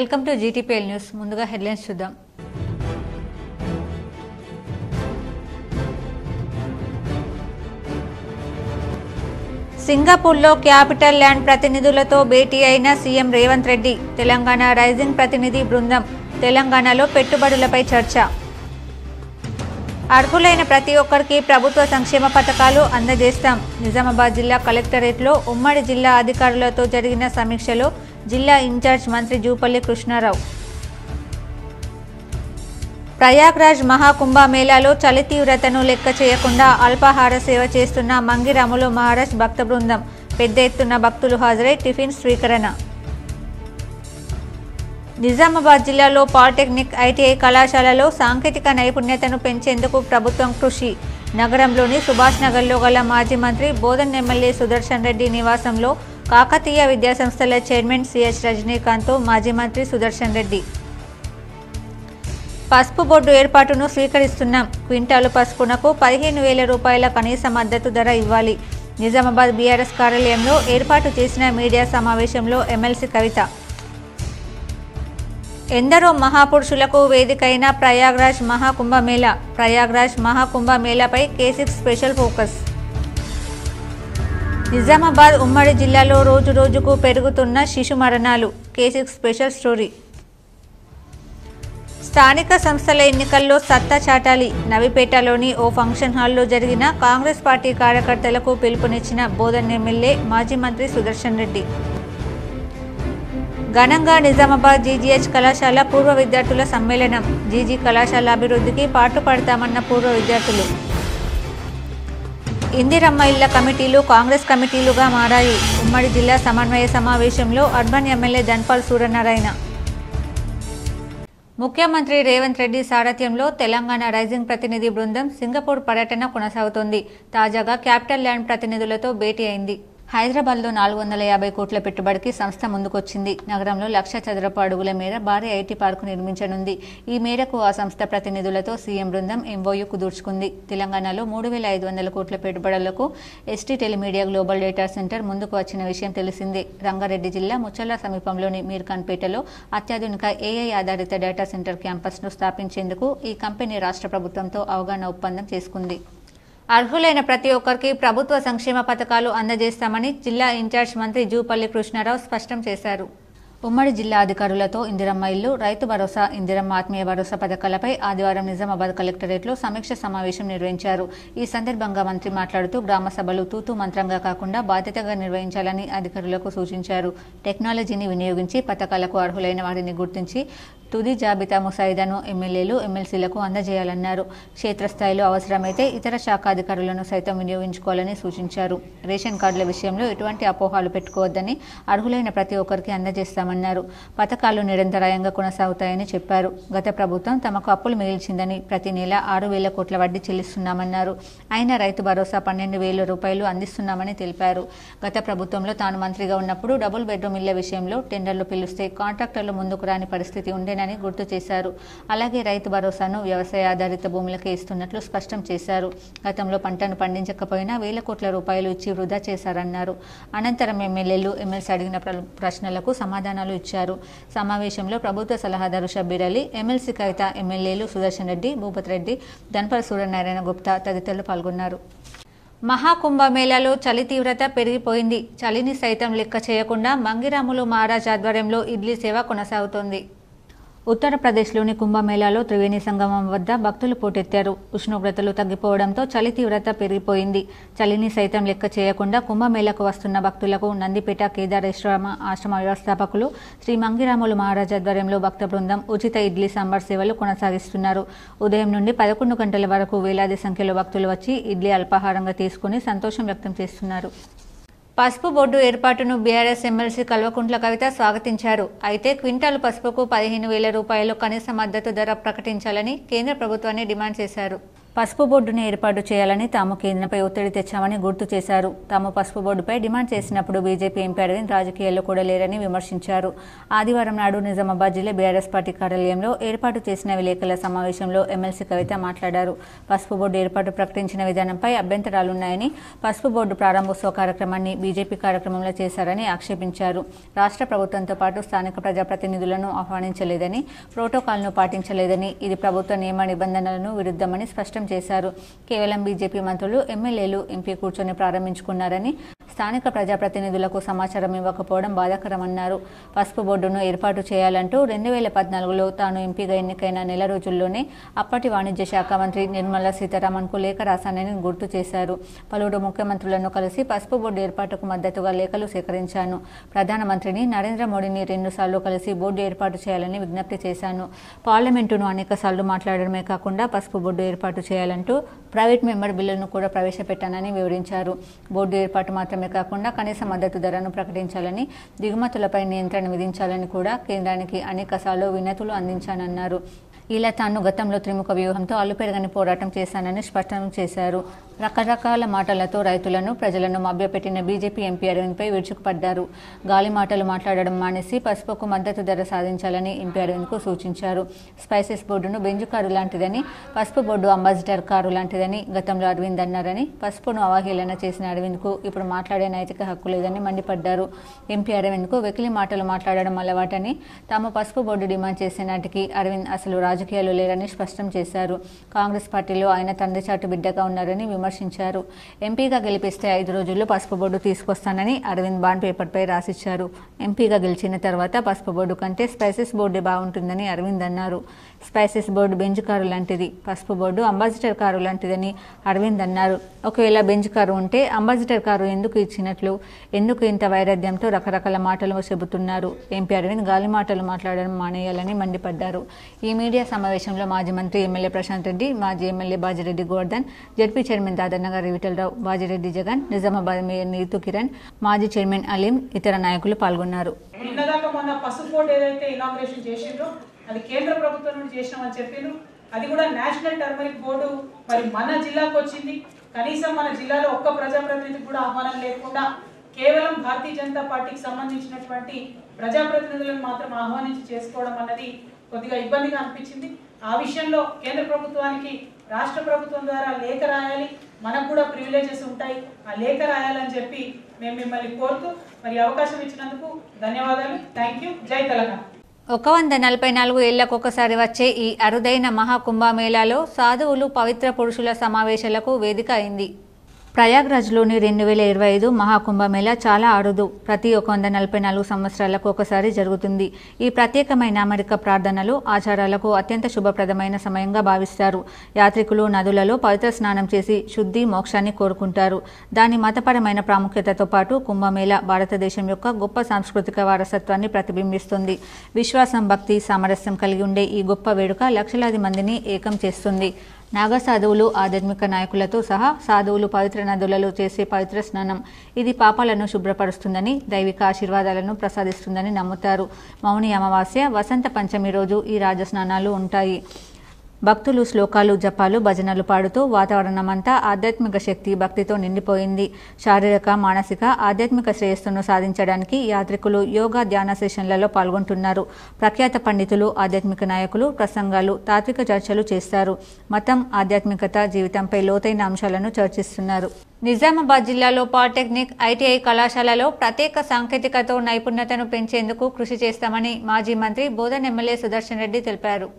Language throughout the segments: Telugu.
Welcome to GTPL news. ముందుగా హెడ్లైన్స్ చూద్దాం. సింగపూర్లో క్యాపిటల్ ల్యాండ్ ప్రతినిధులతో భేటీ అయిన సీఎం రేవంత్ రెడ్డి. తెలంగాణ రైజింగ్ ప్రతినిధి బృందం. తెలంగాణలో పెట్టుబడులపై చర్చ. అర్హులైన ప్రతి ఒక్కరికి ప్రభుత్వ సంక్షేమ పథకాలు అందజేస్తాం. నిజామాబాద్ జిల్లా కలెక్టరేట్లో ఉమ్మడి జిల్లా అధికారులతో జరిగిన సమీక్షలో జిల్లా ఇన్ఛార్జ్ మంత్రి జూపల్లి కృష్ణారావు. ప్రయాగ్రాజ్ మహాకుంభ మేళాలో చలి తీవ్రతను లెక్క చేయకుండా అల్పాహార సేవ చేస్తున్న మంగిరాములు మహారాజ్ భక్త బృందం. పెద్ద ఎత్తున భక్తులు హాజరై టిఫిన్ స్వీకరణ. నిజామాబాద్ జిల్లాలో పాలిటెక్నిక్, ఐటీఐ కళాశాలలో సాంకేతిక నైపుణ్యతను పెంచేందుకు ప్రభుత్వం కృషి. నగరంలోని సుభాష్ నగర్లో గల మాజీ మంత్రి బోధన్ ఎమ్మెల్యే సుదర్శన్ రెడ్డి నివాసంలో కాకతీయ విద్యాసంస్థల చైర్మన్ సిహెచ్ రజనీకాంత్తో మాజీ మంత్రి సుదర్శన్ రెడ్డి. పసుపు బోర్డు ఏర్పాటును స్వీకరిస్తున్నాం. క్వింటాలు పసుపునకు 15,000 రూపాయల కనీస మద్దతు ధర ఇవ్వాలి. నిజామాబాద్ బీఆర్ఎస్ కార్యాలయంలో ఏర్పాటు చేసిన మీడియా సమావేశంలో ఎమ్మెల్సీ కవిత. ఎందరో మహాపురుషులకు వేదికైన ప్రయాగ్రాజ్ మహాకుంభమేళా. ప్రయాగ్రాజ్ మహాకుంభమేళాపై K6 స్పెషల్ ఫోకస్. నిజామాబాద్ ఉమ్మడి జిల్లాలో రోజు రోజుకు పెరుగుతున్న శిశు మరణాలు. K6 special story. స్థానిక సంస్థల ఎన్నికల్లో సత్తా చాటాలి. నవిపేటలోని ఓ ఫంక్షన్ హాల్లో జరిగిన కాంగ్రెస్ పార్టీ కార్యకర్తలకు పిలుపునిచ్చిన బోధన్ ఎమ్మెల్యే మాజీ మంత్రి సుదర్శన్ రెడ్డి. ఘనంగా నిజామాబాద్ జీజీహెచ్ కళాశాల పూర్వ విద్యార్థుల సమ్మేళనం. జీజీ కళాశాల అభివృద్ధికి పాటుపడతామన్న పూర్వ విద్యార్థులు. ఇందిరమ్మ ఇళ్ల కమిటీలు కాంగ్రెస్ కమిటీలుగా మారాయి. ఉమ్మడి జిల్లా సమన్వయ సమావేశంలో అర్బన్ ఎమ్మెల్యే ధన్పాల్ సూర్యనారాయణ. ముఖ్యమంత్రి రేవంత్ రెడ్డి సారథ్యంలో తెలంగాణ రైజింగ్ ప్రతినిధి బృందం సింగపూర్ పర్యటన కొనసాగుతోంది. తాజాగా క్యాపిటల్ ల్యాండ్ ప్రతినిధులతో భేటీ అయింది. హైదరాబాద్లో 450 కోట్ల పెట్టుబడికి సంస్థ ముందుకొచ్చింది. నగరంలో 1,00,000 చదరపు అడుగుల మేర భారీ ఐటీ పార్కు నిర్మించనుంది. ఈ మేరకు ఆ సంస్థ ప్రతినిధులతో సీఎం బృందం ఎంఓయూ కుదుర్చుకుంది. తెలంగాణలో 3,500 కోట్ల పెట్టుబడులకు ST Telemedia global data centre ముందుకు వచ్చిన విషయం తెలిసిందే. రంగారెడ్డి జిల్లా ముచ్చర్ల సమీపంలోని మీర్ఖాన్పేటలో అత్యాధునిక ఏఐ ఆధారిత డేటా సెంటర్ క్యాంపస్ను స్థాపించేందుకు ఈ కంపెనీ రాష్ట్ర ప్రభుత్వంతో అవగాహన ఒప్పందం చేసుకుంది. అర్హులైన ప్రతి ఒక్కరికి ప్రభుత్వ సంక్షేమ పథకాలు అందజేస్తామని జిల్లా ఇన్ఛార్జ్ మంత్రి జూపల్లి కృష్ణారావు స్పష్టం చేశారు. ఉమ్మడి జిల్లా అధికారులతో ఇందిరమ్మ ఇల్లు, రైతు భరోసా, ఇందిరమ్మ ఆత్మీయ భరోసా పథకాలపై ఆదివారం నిజామాబాద్ కలెక్టరేట్లో సమీక్ష సమావేశం నిర్వహించారు. ఈ సందర్భంగా మంత్రి మాట్లాడుతూ గ్రామ సభలు తూతూ మంత్రంగా కాకుండా బాధ్యతగా నిర్వహించాలని అధికారులకు సూచించారు. టెక్నాలజీని వినియోగించి పథకాలకు అర్హులైన వారిని గుర్తించి తుది జాబితా ముసాయిదాను ఎమ్మెల్యేలు, ఎమ్మెల్సీలకు అందజేయాలన్నారు. క్షేత్రస్థాయిలో అవసరమైతే ఇతర శాఖ అధికారులను సైతం వినియోగించుకోవాలని సూచించారు. రేషన్ కార్డుల విషయంలో ఎటువంటి అపోహాలు పెట్టుకోవద్దని, అర్హులైన ప్రతి ఒక్కరికి అందజేస్తామన్నారు. పథకాలు నిరంతరాయంగా కొనసాగుతాయని చెప్పారు. గత ప్రభుత్వం తమకు అప్పులు మిగిల్చిందని ప్రతి నెల 6,000 కోట్ల వడ్డీ చెల్లిస్తున్నామన్నారు. అయినా రైతు భరోసా 12,000 రూపాయలు అందిస్తున్నామని తెలిపారు. గత ప్రభుత్వంలో తాను మంత్రిగా ఉన్నప్పుడు డబుల్ బెడ్రూమ్ ఇళ్ల విషయంలో టెండర్లు పిలిస్తే కాంట్రాక్టర్లు ముందుకు రాని పరిస్థితి ఉండేనని గుర్తు చేశారు. అలాగే రైతు భరోసాను వ్యవసాయ ఆధారిత భూములకే ఇస్తున్నట్లు స్పష్టం చేశారు. గతంలో పంటను పండించకపోయినా 1,000 కోట్ల రూపాయలు ఇచ్చి వృధా చేశారన్నారు. అనంతరం ఎమ్మెల్యేలు, ఎమ్మెల్సీ అడిగిన ప్రశ్నలకు సమాధానాలు ఇచ్చారు. సమావేశంలో ప్రభుత్వ సలహాదారు షబ్బీర్ అలీ, ఎమ్మెల్సీ కవిత, ఎమ్మెల్యేలు సుదర్శన్ రెడ్డి, భూపత్ రెడ్డి, ధన్పాల్ సూర్యనారాయణ గుప్తా తదితరులు పాల్గొన్నారు. మహాకుంభమేళాలో చలి తీవ్రత పెరిగిపోయింది. చలిని సైతం లెక్క చేయకుండా మంగిరాములు మహారాజ్ ఆధ్వర్యంలో ఇడ్లీ సేవ కొనసాగుతోంది. ఉత్తరప్రదేశ్లోని కుంభమేళాలో త్రివేణి సంగమం వద్ద భక్తులు పోటెత్తారు. ఉష్ణోగ్రతలు తగ్గిపోవడంతో చలి తీవ్రత పెరిగిపోయింది. చలిని సైతం లెక్క చేయకుండా కుంభమేళాకు వస్తున్న భక్తులకు నందిపేట కేదారేశ్వర ఆశ్రమ వ్యవస్థాపకులు శ్రీ మంగిరాములు మహారాజ్ ఆధ్వర్యంలో భక్త బృందం ఉచిత ఇడ్లీ సాంబార్ సేవలు కొనసాగిస్తున్నారు. ఉదయం నుండి 11 గంటల వరకు వేలాది సంఖ్యలో భక్తులు వచ్చి ఇడ్లీ అల్పాహారంగా తీసుకుని సంతోషం వ్యక్తం చేస్తున్నారు. పసుపు బోర్డు ఏర్పాటును బీఆర్ఎస్ ఎమ్మెల్సీ కల్వకుంట్ల కవిత స్వాగతించారు. అయితే క్వింటాలు పసుపుకు 15,000 రూపాయలు కనీస మద్దతు ధర ప్రకటించాలని కేంద్ర ప్రభుత్వాన్ని డిమాండ్ చేశారు. పసుపు బోర్డును ఏర్పాటు చేయాలని తాము కేంద్రంపై ఒత్తిడి తెచ్చామని గుర్తు చేశారు. తాము పసుపు బోర్డుపై డిమాండ్ చేసినప్పుడు బీజేపీ ఎంపీ అరవింద్ రాజకీయాల్లో కూడా లేరని విమర్శించారు. ఆదివారం నాడు నిజామాబాద్ జిల్లా బీఆర్ఎస్ పార్టీ కార్యాలయంలో ఏర్పాటు చేసిన విలేకరుల సమావేశంలో ఎమ్మెల్సీ కవిత మాట్లాడారు. పసుపు బోర్డు ఏర్పాటు ప్రకటించిన విధానంపై అభ్యంతరాలున్నాయని, పసుపు బోర్డు ప్రారంభోత్సవ కార్యక్రమాన్ని బీజేపీ కార్యక్రమంలో చేశారని ఆక్షేపించారు. రాష్ట్ర ప్రభుత్వంతో పాటు స్థానిక ప్రజాప్రతినిధులను ఆహ్వానించలేదని, ప్రోటోకాల్ను పాటించలేదని, ఇది ప్రభుత్వ నియమ నిబంధనలను విరుద్ధమని స్పష్టం చేశారు. కేవలం బీజేపీ మంత్రులు, ఎమ్మెల్యేలు, ఎంపీ కూర్చొని ప్రారంభించుకున్నారని, స్థానిక ప్రజాప్రతినిధులకు సమాచారం ఇవ్వకపోవడం బాధాకరమన్నారు. పసుపు బోర్డును ఏర్పాటు చేయాలంటూ 2014లో తాను ఎంపీగా ఎన్నికైన నెల రోజుల్లోనే అప్పటి వాణిజ్య శాఖ మంత్రి నిర్మలా సీతారామన్కు లేఖ రాశానని గుర్తు చేశారు. పలువురు ముఖ్యమంత్రులను కలిసి పసుపు బోర్డు ఏర్పాటుకు మద్దతుగా లేఖలు సేకరించాను. ప్రధానమంత్రిని నరేంద్ర మోడీని 2 సార్లు కలిసి బోర్డు ఏర్పాటు చేయాలని విజ్ఞప్తి చేశాను. పార్లమెంటును అనేక సార్లు మాట్లాడడమే కాకుండా పసుపు బోర్డు ఏర్పాటు చేయాలంటూ ప్రైవేట్ మెంబర్ బిల్లును కూడా ప్రవేశపెట్టానని వివరించారు. బోర్డు ఏర్పాటు మాత్రమే కాకుండా కనీస మద్దతు ధరను ప్రకటించాలని, దిగుమతులపై నియంత్రణ విధించాలని కూడా కేంద్రానికి అనేకసార్లు వినతులు అందించానన్నారు. ఇలా తాను గతంలో త్రిముఖ వ్యూహంతో అలుపెరగని పోరాటం చేశానని స్పష్టం చేశారు. రకరకాల మాటలతో రైతులను, ప్రజలను మభ్యపెట్టిన బీజేపీ ఎంపీ అరవింద్పై విరుచుకుపడ్డారు. గాలి మాటలు మాట్లాడడం మానేసి పసుపుకు మద్దతు ధర సాధించాలని ఎంపీ అరవింద్కు సూచించారు. స్పైసెస్ బోర్డును బెంజు కారు లాంటిదని, పసుపు బోర్డు అంబాసిడర్ కారు లాంటిదని గతంలో అరవింద్ అన్నారని, పసుపును అవహేళన చేసిన అరవింద్కు ఇప్పుడు మాట్లాడే నైతిక హక్కు లేదని మండిపడ్డారు. ఎంపీ అరవింద్కు వెకిలి మాటలు మాట్లాడడం అలవాటని, తాము పసుపు బోర్డు డిమాండ్ చేసే నాటికి అరవింద్ అసలు రాజకీయాలు లేరని స్పష్టం చేశారు. కాంగ్రెస్ పార్టీలో ఆయన తండ్రి చాటు బిడ్డగా ఉన్నారని విమర్శించారు. ఎంపీగా గెలిపిస్తే 5 రోజుల్లో పసుపు బోర్డు తీసుకొస్తానని అరవింద్ బాండ్ పేపర్పై రాసిచ్చారు. ఎంపీగా గెలిచిన తర్వాత పసుపు బోర్డు కంటే స్పైసెస్ బోర్డే బాగుంటుందని అరవింద్ అన్నారు. స్పైసెస్ బోర్డు బెంజ్ కారు లాంటిది, పసుపు బోర్డు అంబాసిడర్ కారు లాంటిదని అరవింద్ అన్నారు. ఒకవేళ బెంజ్ కారు ఉంటే అంబాసిడర్ కారు ఎందుకు ఇచ్చినట్లు, ఎందుకు ఇంత వైరుధ్యంతో రకరకాల మాటలు చెబుతున్నారు? ఎంపీ అరవింద్ గాలి మాటలు మాట్లాడడం మానేయాలని మండిపడ్డారు. ఈ మీడియా సమావేశంలో మాజీ మంత్రి ఎమ్మెల్యే ప్రశాంత్ రెడ్డి, మాజీ MLA Bajireddy Govardhan, ZP chairman Dadannagari Vithalrao, Bajireddy Jagan, Nizamabad mayor Neetu Kiran, మాజీ చైర్మన్ అలీం, ఇతర నాయకులు పాల్గొన్నారు. అది కేంద్ర ప్రభుత్వం నుండి చేసినామని చెప్పారు. అది కూడా నేషనల్ టర్మరిక్ బోర్డు మరి మన జిల్లాకు వచ్చింది. కనీసం మన జిల్లాలో ఒక్క ప్రజాప్రతినిధికి కూడా ఆహ్వానం లేకుండా కేవలం భారతీయ జనతా పార్టీకి సంబంధించినటువంటి ప్రజాప్రతినిధులను మాత్రం ఆహ్వానించి చేసుకోవడం అన్నది కొద్దిగా ఇబ్బందిగా అనిపించింది. ఆ విషయంలో కేంద్ర ప్రభుత్వానికి రాష్ట్ర ప్రభుత్వం ద్వారా లేఖ రాయాలి, మనకు కూడా ప్రివిలేజెస్ ఉంటాయి, ఆ లేఖ రాయాలని చెప్పి మేము మిమ్మల్ని కోరుతూ మరి అవకాశం ఇచ్చినందుకు ధన్యవాదాలు. Thank you. జై తెలంగాణ. 144 ఏళ్లకొకసారి వచ్చే ఈ అరుదైన మహాకుంభమేళాలో సాధువులు, పవిత్ర పురుషుల సమావేశాలకు వేదిక అయింది. ప్రయాగ్రాజ్లోని 2025 మహాకుంభమేళా చాలా అరుదు. ప్రతి 144 సంవత్సరాలకు ఒకసారి జరుగుతుంది. ఈ ప్రత్యేకమైన అమెరికా ప్రార్థనలు, ఆచారాలకు అత్యంత శుభప్రదమైన సమయంగా భావిస్తారు. యాత్రికులు నదులలో పవిత్ర స్నానం చేసి శుద్ధి, మోక్షాన్ని కోరుకుంటారు. దాని మతపరమైన ప్రాముఖ్యతతో పాటు కుంభమేళా భారతదేశం యొక్క గొప్ప సాంస్కృతిక వారసత్వాన్ని ప్రతిబింబిస్తుంది. విశ్వాసం, భక్తి, సామరస్యం కలిగి ఉండే ఈ గొప్ప వేడుక లక్షలాది మందిని ఏకం చేస్తుంది. నాగ సాధువులు, ఆధ్యాత్మిక నాయకులతో సహా సాధువులు పవిత్ర నదులలో చేసే పవిత్ర స్నానం ఇది పాపాలను శుభ్రపరుస్తుందని, దైవిక ఆశీర్వాదాలను ప్రసాదిస్తుందని నమ్ముతారు. మౌని అమావాస్య, వసంత పంచమి రోజు ఈ రాజస్నానాలు ఉంటాయి. భక్తులు శ్లోకాలు, జపాలు, భజనలు పాడుతూ వాతావరణమంతా ఆధ్యాత్మిక శక్తి, భక్తితో నిండిపోయింది. శారీరక, మానసిక, ఆధ్యాత్మిక శ్రేయస్సును సాధించడానికి యాత్రికులు యోగా, ధ్యాన సెషన్లలో పాల్గొంటున్నారు. ప్రఖ్యాత పండితులు, ఆధ్యాత్మిక నాయకులు ప్రసంగాలు, తాత్విక చర్చలు చేస్తారు. మతం, ఆధ్యాత్మికత, జీవితంపై లోతైన అంశాలను చర్చిస్తున్నారు. నిజామాబాద్ జిల్లాలో పాలిటెక్నిక్, ఐటీఐ కళాశాలలో ప్రత్యేక సాంకేతికతో నైపుణ్యతను పెంచేందుకు కృషి చేస్తామని మాజీ మంత్రి బోధన్ ఎమ్మెల్యే సుదర్శన్ రెడ్డి తెలిపారు.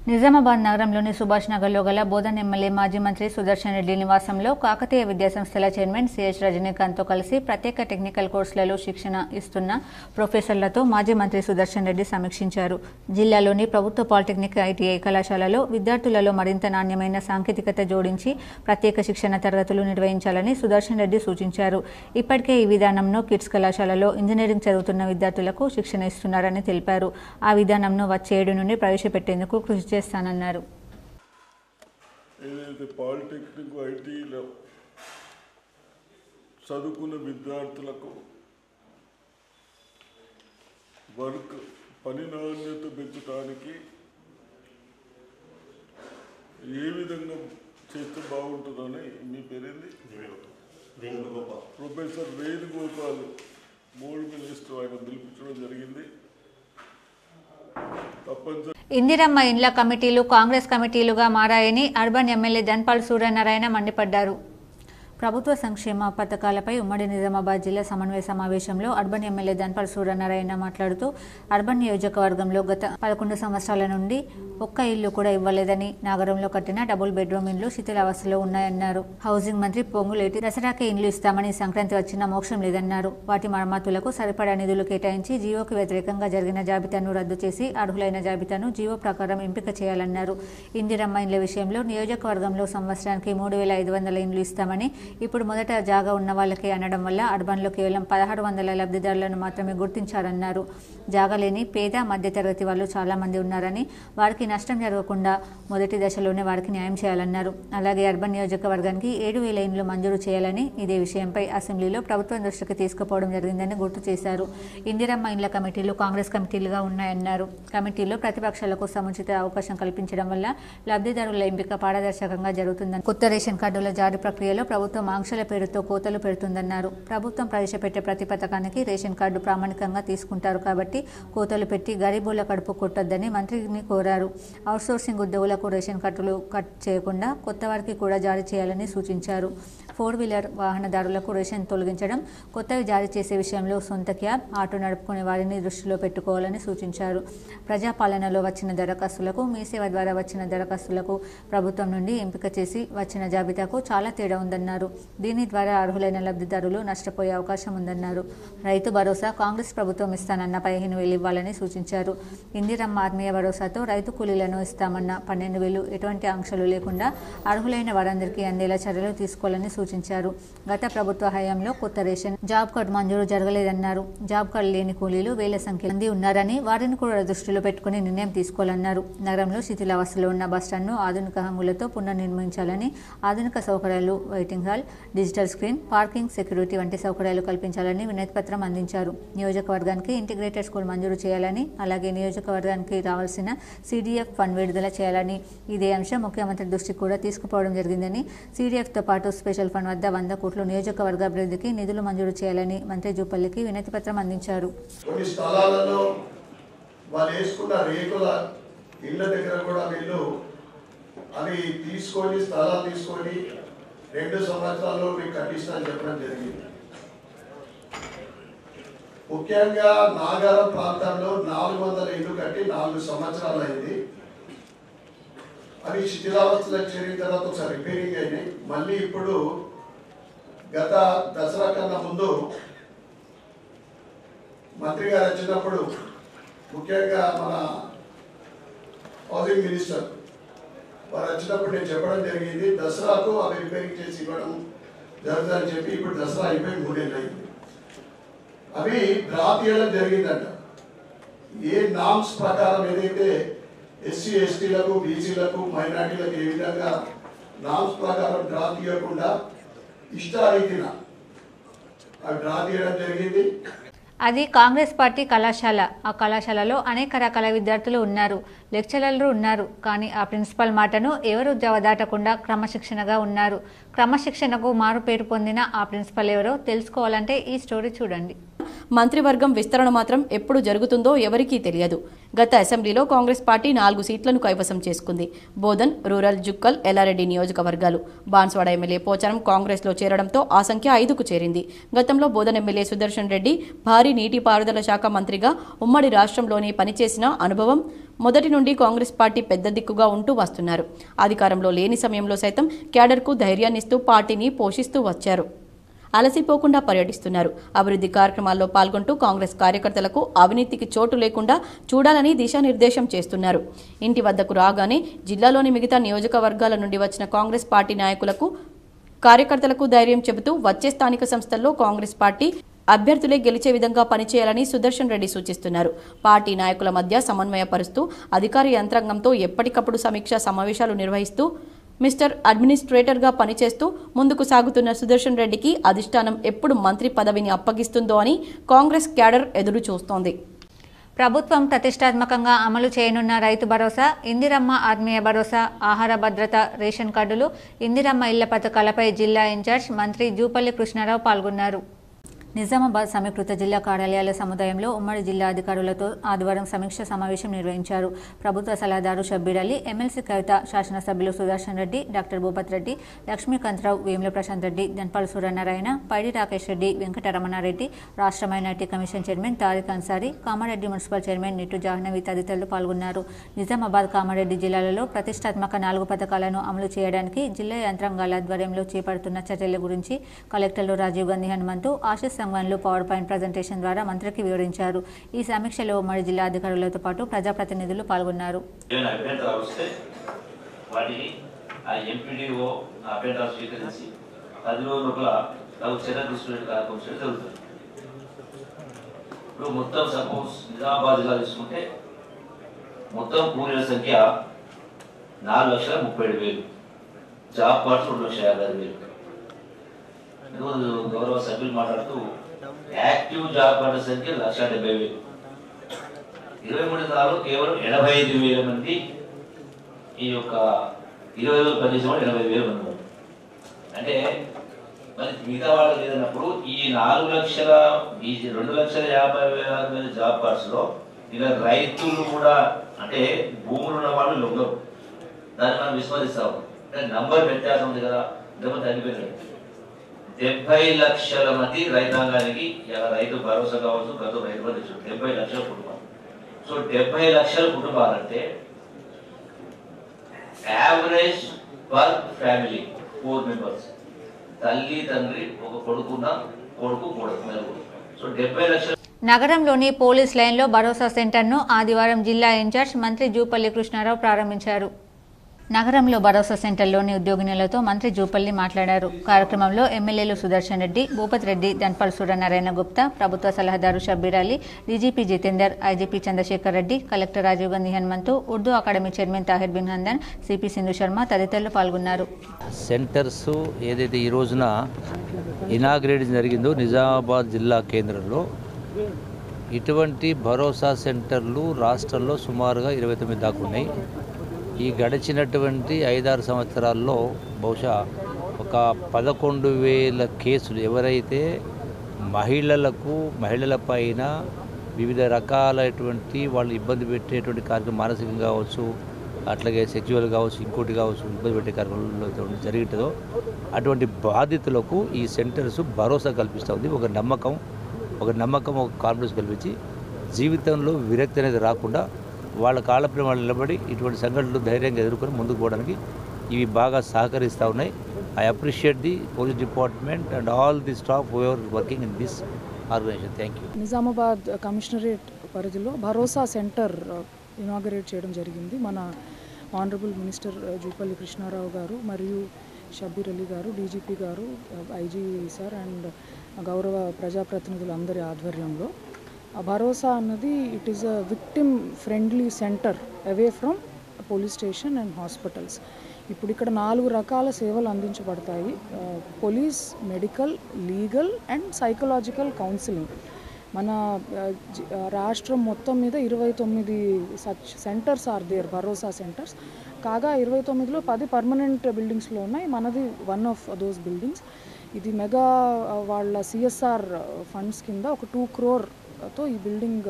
నిజామాబాద్ నగరంలోని సుభాష్ నగర్లో గల బోధన్ ఎమ్మెల్యే మాజీ మంత్రి సుదర్శన్ రెడ్డి నివాసంలో కాకతీయ విద్యాసంస్థల చైర్మన్ సిహెచ్ రజనీకాంత్తో కలిసి ప్రత్యేక టెక్నికల్ కోర్సులలో శిక్షణ ఇస్తున్న ప్రొఫెసర్లతో మాజీ మంత్రి సుదర్శన్ రెడ్డి సమీక్షించారు. జిల్లాలోని ప్రభుత్వ పాలిటెక్నిక్, ఐటీఐ కళాశాలలో విద్యార్థులలో మరింత నాణ్యమైన సాంకేతికత జోడించి ప్రత్యేక శిక్షణ తరగతులు నిర్వహించాలని సుదర్శన్ రెడ్డి సూచించారు. ఇప్పటికే ఈ విధానంను కిడ్స్ కళాశాలలో ఇంజనీరింగ్ చదువుతున్న విద్యార్థులకు శిక్షణ ఇస్తున్నారని తెలిపారు. ఆ విధానంను వచ్చే 7 నుండి ప్రవేశపెట్టేందుకు కృషి చేస్తానన్నారు. ఏదైతే పాలిటెక్నిక్, ఐటీలో చదువుకున్న విద్యార్థులకు పని నాణ్యత పెంచడానికి ఏ విధంగా చేస్తే బాగుంటుందని. మీ పేరేంది? ప్రొఫెసర్ వేణుగోపాల్ బోర్డు మినిస్టర్, ఆయన పిలిపించడం జరిగింది. తప్పనిసరి ఇందిరమ్మ ఇండ్ల కమిటీలు కాంగ్రెస్ కమిటీలుగా మారాయని అర్బన్ ఎమ్మెల్యే ధన్పాల్ సూర్యనారాయణ మండిపడ్డారు. ప్రభుత్వ సంక్షేమ పథకాలపై ఉమ్మడి నిజామాబాద్ జిల్లా సమన్వయ సమావేశంలో అర్బన్ ఎమ్మెల్యే ధన్పాల్ సూర్యనారాయణ మాట్లాడుతూ అర్బన్ నియోజకవర్గంలో గత 11 సంవత్సరాల నుండి ఒక్క ఇల్లు కూడా ఇవ్వలేదని, నగరంలో కట్టిన డబుల్ బెడ్రూమ్ ఇండ్లు శిథిలావస్థలో ఉన్నాయన్నారు. హౌసింగ్ మంత్రి పొంగులేటి దసరాకే ఇండ్లు ఇస్తామని సంక్రాంతి వచ్చినా మోక్షం లేదన్నారు. వాటి మరమ్మతులకు సరిపడా నిధులు కేటాయించి జీవోకి వ్యతిరేకంగా జరిగిన జాబితాను రద్దు చేసి అర్హులైన జాబితాను జీవో ప్రకారం ఎంపిక చేయాలన్నారు. ఇందిరమ్మ ఇండ్ల విషయంలో నియోజకవర్గంలో సంవత్సరానికి 3,500 ఇండ్లు ఇస్తామని, ఇప్పుడు మొదట జాగా ఉన్న వాళ్ళకే అనడం వల్ల అర్బన్లో కేవలం 1,600 లబ్ధిదారులను మాత్రమే గుర్తించారన్నారు. జాగా లేని పేద మధ్యతరగతి వాళ్ళు చాలా మంది ఉన్నారని, వారికి నష్టం జరగకుండా మొదటి దశలోనే వారికి న్యాయం చేయాలన్నారు. అలాగే అర్బన్ నియోజకవర్గానికి 7,000 ఇండ్లు మంజూరు చేయాలని ఇదే విషయంపై అసెంబ్లీలో ప్రభుత్వం దృష్టికి తీసుకుపోవడం జరిగిందని గుర్తు చేశారు. ఇందిరమ్మ ఇండ్ల కమిటీలు కాంగ్రెస్ కమిటీలుగా ఉన్నాయన్నారు. కమిటీలో ప్రతిపక్షాలకు సముచిత అవకాశం కల్పించడం వల్ల లబ్ధిదారుల ఎంపిక పారదర్శకంగా జరుగుతుందని, కొత్త రేషన్ కార్డుల జారీ ప్రక్రియలో ప్రభుత్వం ఆంక్షల పేరుతో కోతలు పెడుతుందన్నారు. ప్రభుత్వం ప్రవేశపెట్టే ప్రతి పథకానికి రేషన్ కార్డు ప్రామాణికంగా తీసుకుంటారు కాబట్టి కోతలు పెట్టి గరీబుల కడుపు కొట్టొద్దని మంత్రిని కోరారు. అవుట్సోర్సింగ్ ఉద్యోగులకు రేషన్ కార్డులు కట్ చేయకుండా కొత్త వారికి కూడా జారీ చేయాలని సూచించారు. 4 వీలర్ వాహనదారులకు రేషన్ తొలగించడం, కొత్తవి జారీ చేసే విషయంలో సొంత క్యాబ్, ఆటో నడుపుకునే వారిని దృష్టిలో పెట్టుకోవాలని సూచించారు. ప్రజాపాలనలో వచ్చిన దరఖాస్తులకు, మీ సేవ ద్వారా వచ్చిన దరఖాస్తులకు ప్రభుత్వం నుండి ఎంపిక చేసి వచ్చిన జాబితాకు చాలా తేడా ఉందన్నారు. దీని ద్వారా అర్హులైన లబ్ధిదారులు నష్టపోయే అవకాశం ఉందన్నారు. రైతు భరోసా కాంగ్రెస్ ప్రభుత్వం ఇస్తానన్న 15,000 ఇవ్వాలని సూచించారు. ఇందిరమ్మ ఆత్మీయ భరోసాతో రైతు కూలీలను ఇస్తామన్న 12,000 ఎటువంటి ఆంక్షలు లేకుండా అర్హులైన వారందరికీ అందేలా చర్యలు తీసుకోవాలని సూచించారు. గత ప్రభుత్వ హయాంలో కొత్త రేషన్ జాబ్ కార్డు మంజూరు జరగలేదన్నారు. జాబ్ కార్డు లేని కూలీలు వేల సంఖ్య మంది ఉన్నారని, వారిని కూడా దృష్టిలో పెట్టుకుని నిర్ణయం తీసుకోవాలన్నారు. నగరంలో శిథిలావస్థలో ఉన్న బస్టాండ్ను ఆధునిక హంగులతో పునర్నిర్మించాలని, ఆధునిక సౌకర్యాలు, waiting hall, digital screen, parking, security వంటి సౌకర్యాలు కల్పించాలని వినతిపత్రం అందించారు. నియోజకవర్గానికి ఇంటిగ్రేటెడ్ స్కూల్ మంజూరు చేయాలని, అలాగే నియోజకవర్గానికి రావాల్సిన CDF ఫండ్ విడుదల చేయాలని, ఇదే అంశం ముఖ్యమంత్రి దృష్టికి కూడా తీసుకుపోవడం జరిగిందని, CDFతో పాటు స్పెషల్ ఫండ్ వద్ద 100 కోట్లు నియోజకవర్గ అభివృద్ధికి నిధులు మంజూరు చేయాలని మంత్రి జూపల్లికి వినతిపత్రం అందించారు. కొన్ని స్థలాలలో వాళ్ళు వేసుకున్న రేకుల ఇళ్ళ దగ్గర కూడా వీళ్ళు అవి తీసుకొని స్థలాలు తీసుకొని 2 సంవత్సరాల్లో మీకు కట్టిస్తానని చెప్పడం జరిగింది. ముఖ్యంగా నాగారం ప్రాంతంలో 400 ఇళ్ళు కట్టి 4 సంవత్సరాలు అయింది. అవి శిథిలావస్థలకు చేరిన తర్వాత ఒకసారి రిపేరింగ్ అయినాయి. మళ్ళీ ఇప్పుడు గత దసరా కన్నా ముందు మంత్రి గారు వచ్చినప్పుడు, ముఖ్యంగా మన హౌసింగ్ మినిస్టర్ వారు వచ్చినప్పుడు నేను చెప్పడం జరిగింది, దసరాకు అవి రిపేరింగ్ చేసి ఇవ్వడం జరుగుతుందని చెప్పి. ఇప్పుడు దసరా అయిపోయి 3 ఏళ్ళు అయింది. అవి డ్రా తీయడం జరిగిందంట. ఏ నామ్స్ ప్రకారం ఏదైతే SC STలకు, BCలకు, మైనార్టీలకు ఏ విధంగా నామ్స్ ప్రకారం డ్రా తీయకుండా ఇష్టారీతిన ఆ డ్రా తీయడం జరిగింది. అది కాంగ్రెస్ పార్టీ కళాశాల. ఆ కళాశాలలో అనేక రకాల విద్యార్థులు ఉన్నారు, లెక్చరర్లు ఉన్నారు. కానీ ఆ ప్రిన్సిపల్ మాటను ఎవరు జవదాటకుండా క్రమశిక్షణగా ఉన్నారు. క్రమశిక్షణకు మారు పేరు పొందిన ఆ ప్రిన్సిపల్ ఎవరో తెలుసుకోవాలంటే ఈ స్టోరీ చూడండి. మంత్రివర్గం విస్తరణ మాత్రం ఎప్పుడు జరుగుతుందో ఎవరికీ తెలియదు. గత అసెంబ్లీలో కాంగ్రెస్ పార్టీ 4 సీట్లను కైవసం చేసుకుంది. బోధన్, రూరల్, జుక్కల్, ఎల్లారెడ్డి నియోజకవర్గాలు. బాన్స్వాడ ఎమ్మెల్యే పోచారం కాంగ్రెస్లో చేరడంతో ఆ సంఖ్య 5కు చేరింది. గతంలో బోధన్ ఎమ్మెల్యే సుదర్శన్ రెడ్డి భారీ నీటిపారుదల శాఖ మంత్రిగా ఉమ్మడి రాష్ట్రంలోనే పనిచేసిన అనుభవం, మొదటి నుండి కాంగ్రెస్ పార్టీ పెద్ద దిక్కుగా ఉంటూ వస్తున్నారు. అధికారంలో లేని సమయంలో సైతం క్యాడర్కు ధైర్యాన్నిస్తూ పార్టీని పోషిస్తూ వచ్చారు. అలసిపోకుండా పర్యటిస్తున్నారు. అభివృద్ధి కార్యక్రమాల్లో పాల్గొంటూ కాంగ్రెస్ కార్యకర్తలకు అవినీతికి చోటు లేకుండా చూడాలని దిశానిర్దేశం చేస్తున్నారు. ఇంటి వద్దకు రాగానే జిల్లాలోని మిగతా నియోజకవర్గాల నుండి వచ్చిన కాంగ్రెస్ పార్టీ నాయకులకు, కార్యకర్తలకు ధైర్యం చెబుతూ వచ్చే స్థానిక సంస్థల్లో కాంగ్రెస్ పార్టీ అభ్యర్థులే గెలిచే విధంగా పనిచేయాలని సుదర్శన్ రెడ్డి సూచిస్తున్నారు. పార్టీ నాయకుల మధ్య సమన్వయపరుస్తూ అధికార యంత్రాంగంతో ఎప్పటికప్పుడు సమీక్షా సమావేశాలు నిర్వహిస్తూ మిస్టర్ అడ్మినిస్ట్రేటర్గా పనిచేస్తూ ముందుకు సాగుతున్న సుదర్శన్ రెడ్డికి అధిష్టానం ఎప్పుడు మంత్రి పదవిని అప్పగిస్తుందో అని కాంగ్రెస్ క్యాడర్ ఎదురు చూస్తోంది. ప్రభుత్వం ప్రతిష్టాత్మకంగా అమలు చేయనున్న రైతు భరోసా, ఇందిరమ్మ ఆత్మీయ భరోసా, ఆహార భద్రత, రేషన్ కార్డులు, ఇందిరమ్మ ఇళ్ల పథకాలపై జిల్లా ఇన్ఛార్జ్ మంత్రి జూపల్లి కృష్ణారావు పాల్గొన్నారు. నిజామాబాద్ సమీకృత జిల్లా కార్యాలయాల సముదాయంలో ఉమ్మడి జిల్లా అధికారులతో ఆదివారం సమీక్ష సమావేశం నిర్వహించారు. ప్రభుత్వ సలహాదారు షబ్బీర్ అలీ, ఎమ్మెల్సీ కవిత, శాసనసభ్యులు సుదర్శన్ రెడ్డి, డాక్టర్ భూపత్ రెడ్డి, లక్ష్మీకాంతరావు, వేముల ప్రశాంత్ రెడ్డి, ధన్పాల్ సూర్యనారాయణ, పైడి రాకేష్ రెడ్డి, వెంకటరమణారెడ్డి, రాష్ట్ర minority commission chairman Tariq Ansari, Kamareddy municipal chairman Nittu Jahnavi తదితరులు పాల్గొన్నారు. నిజామాబాద్, కామారెడ్డి జిల్లాలలో ప్రతిష్టాత్మక 4 పథకాలను అమలు చేయడానికి జిల్లా యంత్రాంగాల ఆధ్వర్యంలో చేపడుతున్న చర్యల గురించి కలెక్టర్లు రాజీవ్ గాంధీ హనుమంతు, ఆశీస్ సంఘంలో పవర్ పాయింట్ ప్రజెంటేషన్ ద్వారా మంత్రికి వివరించారు. ఈ సమీక్షలో ఉమ్మడి జిల్లా అధికారులతో పాటు ప్రజాప్రతినిధులు పాల్గొన్నారు. మొత్తం సపోజ్ నిజామాబాద్ జిల్లా తీసుకుంటే మొత్తం కూలీల సంఖ్య 4,37,000, జాబ్ కార్డ్స్ 2,50,000. గౌరవ సభ్యులు మాట్లాడుతూ యాక్టివ్ జాబ్ కార్డు సంఖ్య 1,70,000. 23 నెలలు కేవలం 85,000 మంది ఈ యొక్క 20 రోజులు పనిచేసే వాళ్ళు 85,000 మంది. అంటే మరి మిగతా వాళ్ళు లేదన్నప్పుడు ఈ 2,50,000 జాబ్ కార్డ్స్ లో ఇలా రైతులు కూడా అంటే భూములు ఉన్న వాళ్ళు లొంగరు. దాన్ని మనం విస్మరిస్తాము. నంబర్ వ్యత్యాసం ఉంది కదా, ఇంతకుముందు తగ్గిపోయింది. 70 లక్షల మంది రైతాంగానికి రైతు భరోసా కావచ్చు, గత రైతు బంధు 70 లక్షల కుటుంబాలు. సో 70 లక్షల కుటుంబాలంటే యావరేజ్ పర్ ఫ్యామిలీ 4 మెంబర్స్, తల్లి తండ్రి, ఒక కొడుకున్న కొడుకు నలుగురు. సో 70 లక్షల. నగరంలోని పోలీస్ లైన్లో భరోసా సెంటర్ను ఆదివారం జిల్లా ఇన్ఛార్జ్ మంత్రి జూపల్లి కృష్ణారావు ప్రారంభించారు. నగరంలో భరోసా సెంటర్లోని ఉద్యోగినులతో మంత్రి జూపల్లి మాట్లాడారు. కార్యక్రమంలో ఎమ్మెల్యేలు సుదర్శన్ రెడ్డి, భూపత్ రెడ్డి, ధన్పాల్ సూర్యనారాయణ గుప్తా, ప్రభుత్వ సలహాదారు Shabbir Ali, DGP Jitender, IGP Chandrashekar Reddy, collector Rajiv Gandhi Hanumanthu, Urdu academy chairman Tahir bin Hamdan, CP Sindhu Sharma తదితరులు పాల్గొన్నారు. సెంటర్స్ ఏదైతే ఈ రోజున ఇనాగ్రేట్ జరిగిందో నిజామాబాద్ జిల్లా కేంద్రంలో ఇటువంటి భరోసా సెంటర్లు రాష్ట్రంలో సుమారుగా 29 దాకా ఉన్నాయి. ఈ గడిచినటువంటి 5-6 సంవత్సరాల్లో బహుశా ఒక 11,000 కేసులు ఎవరైతే మహిళల పైన వివిధ రకాలైనటువంటి వాళ్ళు ఇబ్బంది పెట్టేటువంటి కార్యక్రమం, మానసికంగా కావచ్చు, అట్లాగే సెక్చువల్ కావచ్చు, ఇంకోటి కావచ్చు, ఇబ్బంది పెట్టే కార్యక్రమంలో జరుగుతుందో అటువంటి బాధితులకు ఈ సెంటర్స్ భరోసా కల్పిస్తూ ఉంది. ఒక నమ్మకం, ఒక కాన్ఫిడెన్స్ కల్పించి జీవితంలో విరక్తి అనేది రాకుండా వాళ్ళ కాళ్ళపై వాళ్ళు నిలబడి ఇటువంటి సంఘటనలు ధైర్యంగా ఎదుర్కొని ముందుకు పోవడానికి ఇవి బాగా సహకరిస్తూ ఉన్నాయి. I appreciate the police department and all the staff who are working in this organisation. Thank you. Nizamabad commissionerate పరిధిలో భరోసా సెంటర్ ఇనాగరేట్ చేయడం జరిగింది. మన ఆనరబుల్ మినిస్టర్ జూపల్లి కృష్ణారావు గారు మరియు షబ్బీర్ అలీ గారు, డీజీపీ గారు, ఐజీ సార్ అండ్ గౌరవ ప్రజాప్రతినిధులందరి ఆధ్వర్యంలో భరోసా అన్నది it is a victim friendly centre away from police station and hospitals. ఇప్పుడు ఇక్కడ 4 రకాల సేవలు అందించబడతాయి. Police, medical, legal and psychological counselling. మన రాష్ట్రం మొత్తం మీద 29 such centres are there, Bharosa centres. కాగా 29లో 10 పర్మనెంట్ బిల్డింగ్స్లో ఉన్నాయి. మనది వన్ ఆఫ్ దోస్ బిల్డింగ్స్. ఇది మెగా వాళ్ళ సిఎస్ఆర్ ఫండ్స్ కింద ఒక 2 crore-తో ఈ building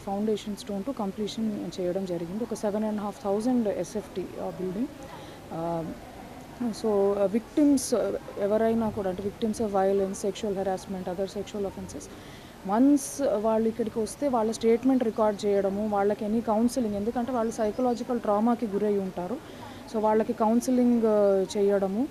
foundation stone to completion చేయడం జరిగింది. ఒక 7,500 SFT బిల్డింగ్. సో విక్టిమ్స్ ఎవరైనా కూడా, అంటే victims of violence, sexual harassment, other sexual offences, once వాళ్ళు ఇక్కడికి వస్తే వాళ్ళ స్టేట్మెంట్ రికార్డ్ చేయడము, వాళ్ళకి ఎనీ కౌన్సిలింగ్, ఎందుకంటే వాళ్ళు సైకలాజికల్ ట్రామాకి గురై ఉంటారు. సో వాళ్ళకి కౌన్సిలింగ్ చేయడము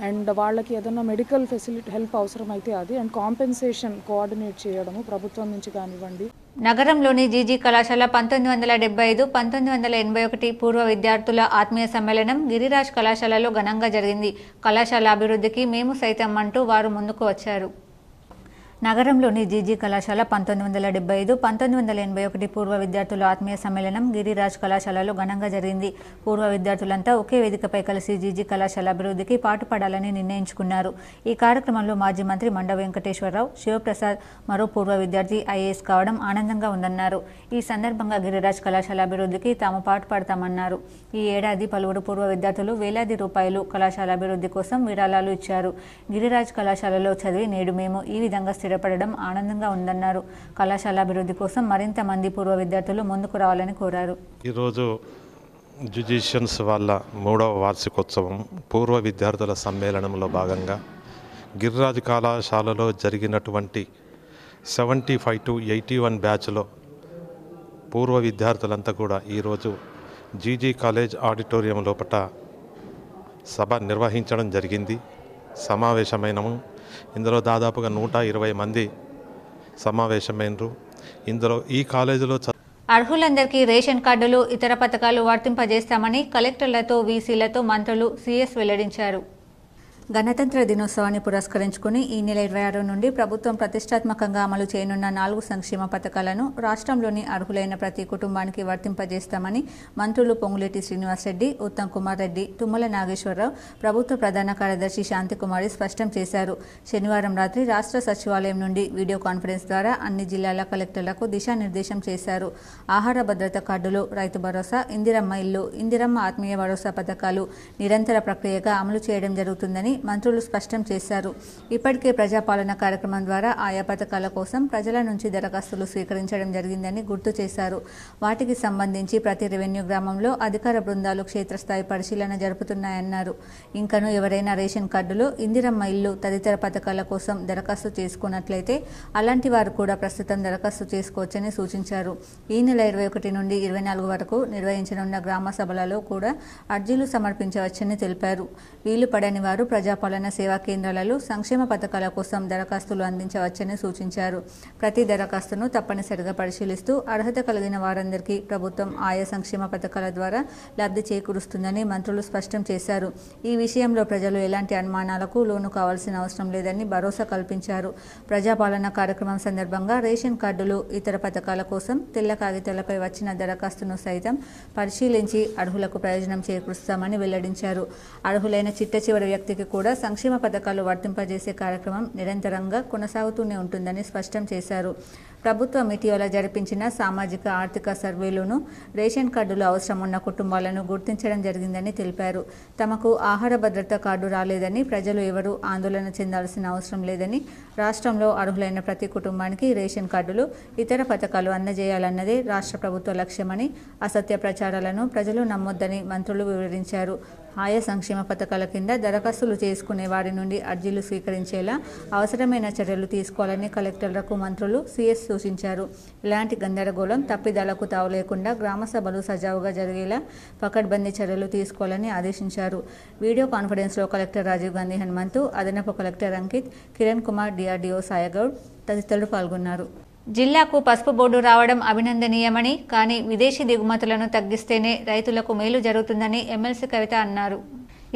అండ్ వాళ్ళకి ఏదైనా మెడికల్ ఫెసిలిటీ హెల్ప్ అవసరమైతే అది అండ్ కాంపెన్సేషన్ కోఆర్డినేట్ చేయడము ప్రభుత్వం నుంచి కానివ్వండి. నగరంలోని జీజీ కళాశాల 1975-1981 పూర్వ విద్యార్థుల ఆత్మీయ సమ్మేళనం గిరిరాజ్ కళాశాలలో ఘనంగా జరిగింది. కళాశాల అభివృద్ధికి మేము సైతం అంటూ వారు ముందుకు వచ్చారు. నగరంలోని జీజీ కళాశాల 1975, 1981 పూర్వ విద్యార్థుల ఆత్మీయ సమ్మేళనం గిరిరాజ్ కళాశాలలో ఘనంగా జరిగింది. పూర్వ విద్యార్థులంతా ఒకే వేదికపై కలిసి జీజీ కళాశాల అభివృద్ధికి పాటుపడాలని నిర్ణయించుకున్నారు. ఈ కార్యక్రమంలో మాజీ మంత్రి మండ వెంకటేశ్వరరావు, శివప్రసాద్ మరో పూర్వ విద్యార్థి ఐఏఎస్ కావడం ఆనందంగా ఉందన్నారు. ఈ సందర్భంగా గిరిరాజ్ కళాశాల అభివృద్ధికి తాము పాటుపడతామన్నారు. ఈ ఏడాది పలువురు పూర్వ విద్యార్థులు వేలాది రూపాయలు కళాశాల అభివృద్ధి కోసం విరాళాలు ఇచ్చారు. గిరిరాజ్ కళాశాలలో చదివి నేడు మేము ఈ విధంగా స్థిరపడడం ఆనందంగా ఉందన్నారు. కళాశాల అభివృద్ధి కోసం మరింత మంది పూర్వ విద్యార్థులు ముందుకు రావాలని కోరారు. ఈరోజు జ్యుడిషియన్స్ వాళ్ళ 3వ వార్షికోత్సవం పూర్వ విద్యార్థుల సమ్మేళనంలో భాగంగా గిరిరాజ్ కళాశాలలో జరిగినటువంటి 75 to 81 బ్యాచ్లో పూర్వ విద్యార్థులంతా కూడా ఈరోజు జీజీ కాలేజ్ ఆడిటోరియం లోపల సభ నిర్వహించడం జరిగింది. సమావేశమైనము. ఇందులో దాదాపుగా 120 మంది సమావేశమైనరు. ఇందులో ఈ కాలేజీలో అర్హులందరికీ రేషన్ కార్డులు, ఇతర పథకాలు వర్తింపజేస్తామని కలెక్టర్లతో, వీసీలతో మంత్రులు సీఎస్ వెల్లడించారు. గణతంత్ర దినోత్సవాన్ని పురస్కరించుకుని ఈ నెల 26 నుండి ప్రభుత్వం ప్రతిష్టాత్మకంగా అమలు చేయనున్న 4 సంక్షేమ పథకాలను రాష్ట్రంలోని అర్హులైన ప్రతి కుటుంబానికి వర్తింపజేస్తామని మంత్రులు పొంగులేటి శ్రీనివాసరెడ్డి, ఉత్తమ్ కుమార్ రెడ్డి, తుమ్మల నాగేశ్వరరావు, ప్రభుత్వ ప్రధాన కార్యదర్శి శాంతికుమారి స్పష్టం చేశారు. శనివారం రాత్రి రాష్ట్ర సచివాలయం నుండి వీడియో కాన్ఫరెన్స్ ద్వారా అన్ని జిల్లాల కలెక్టర్లకు దిశానిర్దేశం చేశారు. ఆహార భద్రత కార్డులు, రైతు భరోసా, ఇందిరమ్మ ఇల్లు, ఇందిరమ్మ ఆత్మీయ భరోసా పథకాలు నిరంతర ప్రక్రియగా అమలు చేయడం జరుగుతుందని మంత్రులు స్పష్టం చేశారు. ఇప్పటికే ప్రజాపాలన కార్యక్రమం ద్వారా ఆయా పథకాల కోసం ప్రజల నుంచి దరఖాస్తులు స్వీకరించడం జరిగిందని గుర్తు చేశారు. వాటికి సంబంధించి ప్రతి రెవెన్యూ గ్రామంలో అధికార బృందాలు క్షేత్రస్థాయి పరిశీలన జరుపుతున్నాయన్నారు. ఇంకను ఎవరైనా రేషన్ కార్డులు, ఇందిరమ్మ ఇల్లు తదితర పథకాల కోసం దరఖాస్తు చేసుకున్నట్లయితే అలాంటి వారు కూడా ప్రస్తుతం దరఖాస్తు చేసుకోవచ్చని సూచించారు. ఈ నెల 21 నుండి 24 వరకు నిర్వహించనున్న గ్రామ సభలలో కూడా అర్జీలు సమర్పించవచ్చని తెలిపారు. వీలు పడని వారు ప్రజాపాలన సేవా కేంద్రాలలో సంక్షేమ పథకాల కోసం దరఖాస్తులు అందించవచ్చని సూచించారు. ప్రతి దరఖాస్తును తప్పనిసరిగా పరిశీలిస్తూ అర్హత కలిగిన వారందరికీ ప్రభుత్వం ఆయా సంక్షేమ పథకాల ద్వారా లబ్ధి చేకూరుస్తుందని మంత్రులు స్పష్టం చేశారు. ఈ విషయంలో ప్రజలు ఎలాంటి అనుమానాలకు లోను కావాల్సిన అవసరం లేదని భరోసా కల్పించారు. ప్రజాపాలన కార్యక్రమం సందర్భంగా రేషన్ కార్డులు, ఇతర పథకాల కోసం తెల్ల కాగితాలపై వచ్చిన దరఖాస్తును సైతం పరిశీలించి అర్హులకు ప్రయోజనం చేకూరుస్తామని వెల్లడించారు. అర్హులైన చిట్ట చివరి వ్యక్తికి కూడా సంక్షేమ పథకాలు వర్తింపజేసే కార్యక్రమం నిరంతరంగా కొనసాగుతూనే ఉంటుందని స్పష్టం చేశారు. ప్రభుత్వం ఇటీవల జరిపించిన సామాజిక ఆర్థిక సర్వేలోనూ రేషన్ కార్డులు అవసరం ఉన్న కుటుంబాలను గుర్తించడం జరిగిందని తెలిపారు. తమకు ఆహార భద్రత కార్డు రాలేదని ప్రజలు ఎవరూ ఆందోళన చెందాల్సిన అవసరం లేదని, రాష్ట్రంలో అర్హులైన ప్రతి కుటుంబానికి రేషన్ కార్డులు, ఇతర పథకాలు అందజేయాలన్నదే రాష్ట్ర ప్రభుత్వ లక్ష్యమని, అసత్య ప్రచారాలను ప్రజలు నమ్మొద్దని మంత్రులు వివరించారు. ఆయా సంక్షేమ పథకాల కింద దరఖాస్తులు చేసుకునే వారి నుండి అర్జీలు స్వీకరించేలా అవసరమైన చర్యలు తీసుకోవాలని కలెక్టర్లకు మంత్రులు సీఎస్ సూచించారు. ఇలాంటి గందరగోళం, తప్పిదాలకు తావు లేకుండా గ్రామ సభలు సజావుగా జరిగేలా పకడ్బందీ చర్యలు తీసుకోవాలని ఆదేశించారు. వీడియో కాన్ఫరెన్స్లో కలెక్టర్ రాజీవ్ గాంధీ హనుమంతు, అదనపు కలెక్టర్ అంకిత్, కిరణ్ కుమార్, డిఆర్డీఓ సాయగౌడ్ తదితరులు పాల్గొన్నారు. జిల్లాకు పసుపు బోర్డు రావడం అభినందనీయమని, కానీ విదేశీ దిగుమతులను తగ్గిస్తేనే రైతులకు మేలు జరుగుతుందని ఎమ్మెల్సీ కవిత అన్నారు.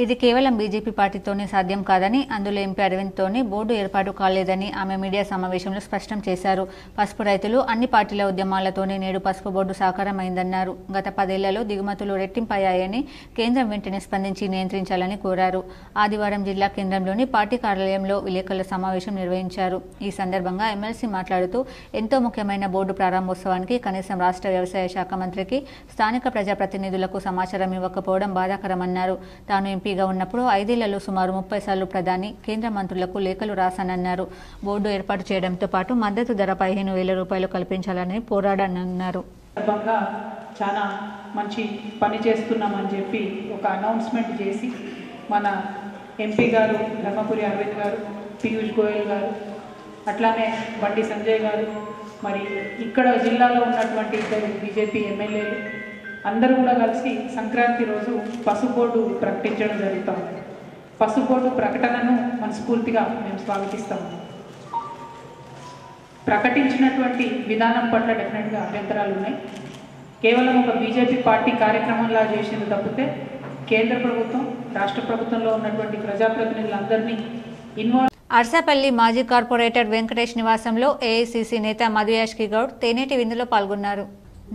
ఇది కేవలం బీజేపీ పార్టీతోనే సాధ్యం కాదని, అందులో ఎంపీ అరవింద్తోనే బోర్డు ఏర్పాటు కాలేదని ఆమె మీడియా సమావేశంలో స్పష్టం చేశారు. పసుపు రైతులు అన్ని పార్టీల ఉద్యమాలతోనే నేడు పసుపు బోర్డు సాకారమైందన్నారు. గత 10 ఏళ్లలో దిగుమతులు రెట్టింపయ్యాయని, కేంద్రం వెంటనే స్పందించి నియంత్రించాలని కోరారు. ఆదివారం జిల్లా కేంద్రంలోని పార్టీ కార్యాలయంలో విలేకరుల సమావేశం నిర్వహించారు. ఈ సందర్భంగా ఎమ్మెల్సీ మాట్లాడుతూ, ఎంతో ముఖ్యమైన బోర్డు ప్రారంభోత్సవానికి కనీసం రాష్ట్ర వ్యవసాయ శాఖ మంత్రికి, స్థానిక ప్రజాప్రతినిధులకు సమాచారం ఇవ్వకపోవడం బాధాకరమన్నారు. తాను ఎంపీగా ఉన్నప్పుడు 5 ఏళ్లలో సుమారు 30 సార్లు ప్రధాని, కేంద్ర మంత్రులకు లేఖలు రాశానన్నారు. బోర్డు ఏర్పాటు చేయడంతో పాటు మద్దతు ధర 15,000 రూపాయలు కల్పించాలని పోరాడనన్నారు. చాలా మంచి పని చేస్తున్నామని చెప్పి ఒక అనౌన్స్మెంట్ చేసి మన ఎంపీ గారు ధర్మపురి అరవింద్ గారు, పీయూష్ గోయల్ గారు, అట్లానే బండి సంజయ్ గారు, మరి ఇక్కడ జిల్లాలో ఉన్నటువంటి 2 బీజేపీ ఎమ్మెల్యేలు అందరూ కూడా కలిసి సంక్రాంతి రోజు పసుపు బోర్డు ప్రకటించడం జరుగుతుంది. పసుపు బోర్డు ప్రకటనను మనస్ఫూర్తిగా మేము స్వాగతిస్తాము. ప్రకటించినటువంటి విధానం పట్ల డెఫినెట్గా అభ్యంతరాలు ఉన్నాయి. కేవలం ఒక బీజేపీ పార్టీ కార్యక్రమంలా చేసింది తప్పితే కేంద్ర ప్రభుత్వం, రాష్ట్ర ప్రభుత్వంలో ఉన్నటువంటి ప్రజాప్రతినిధులందరినీ ఇన్వాల్వ్ అర్సాపల్లి మాజీ కార్పొరేటర్ వెంకటేష్ నివాసంలో ఏఐసీసీ నేత మధుయాష్కి గౌడ్ తేనేటి విందులో పాల్గొన్నారు.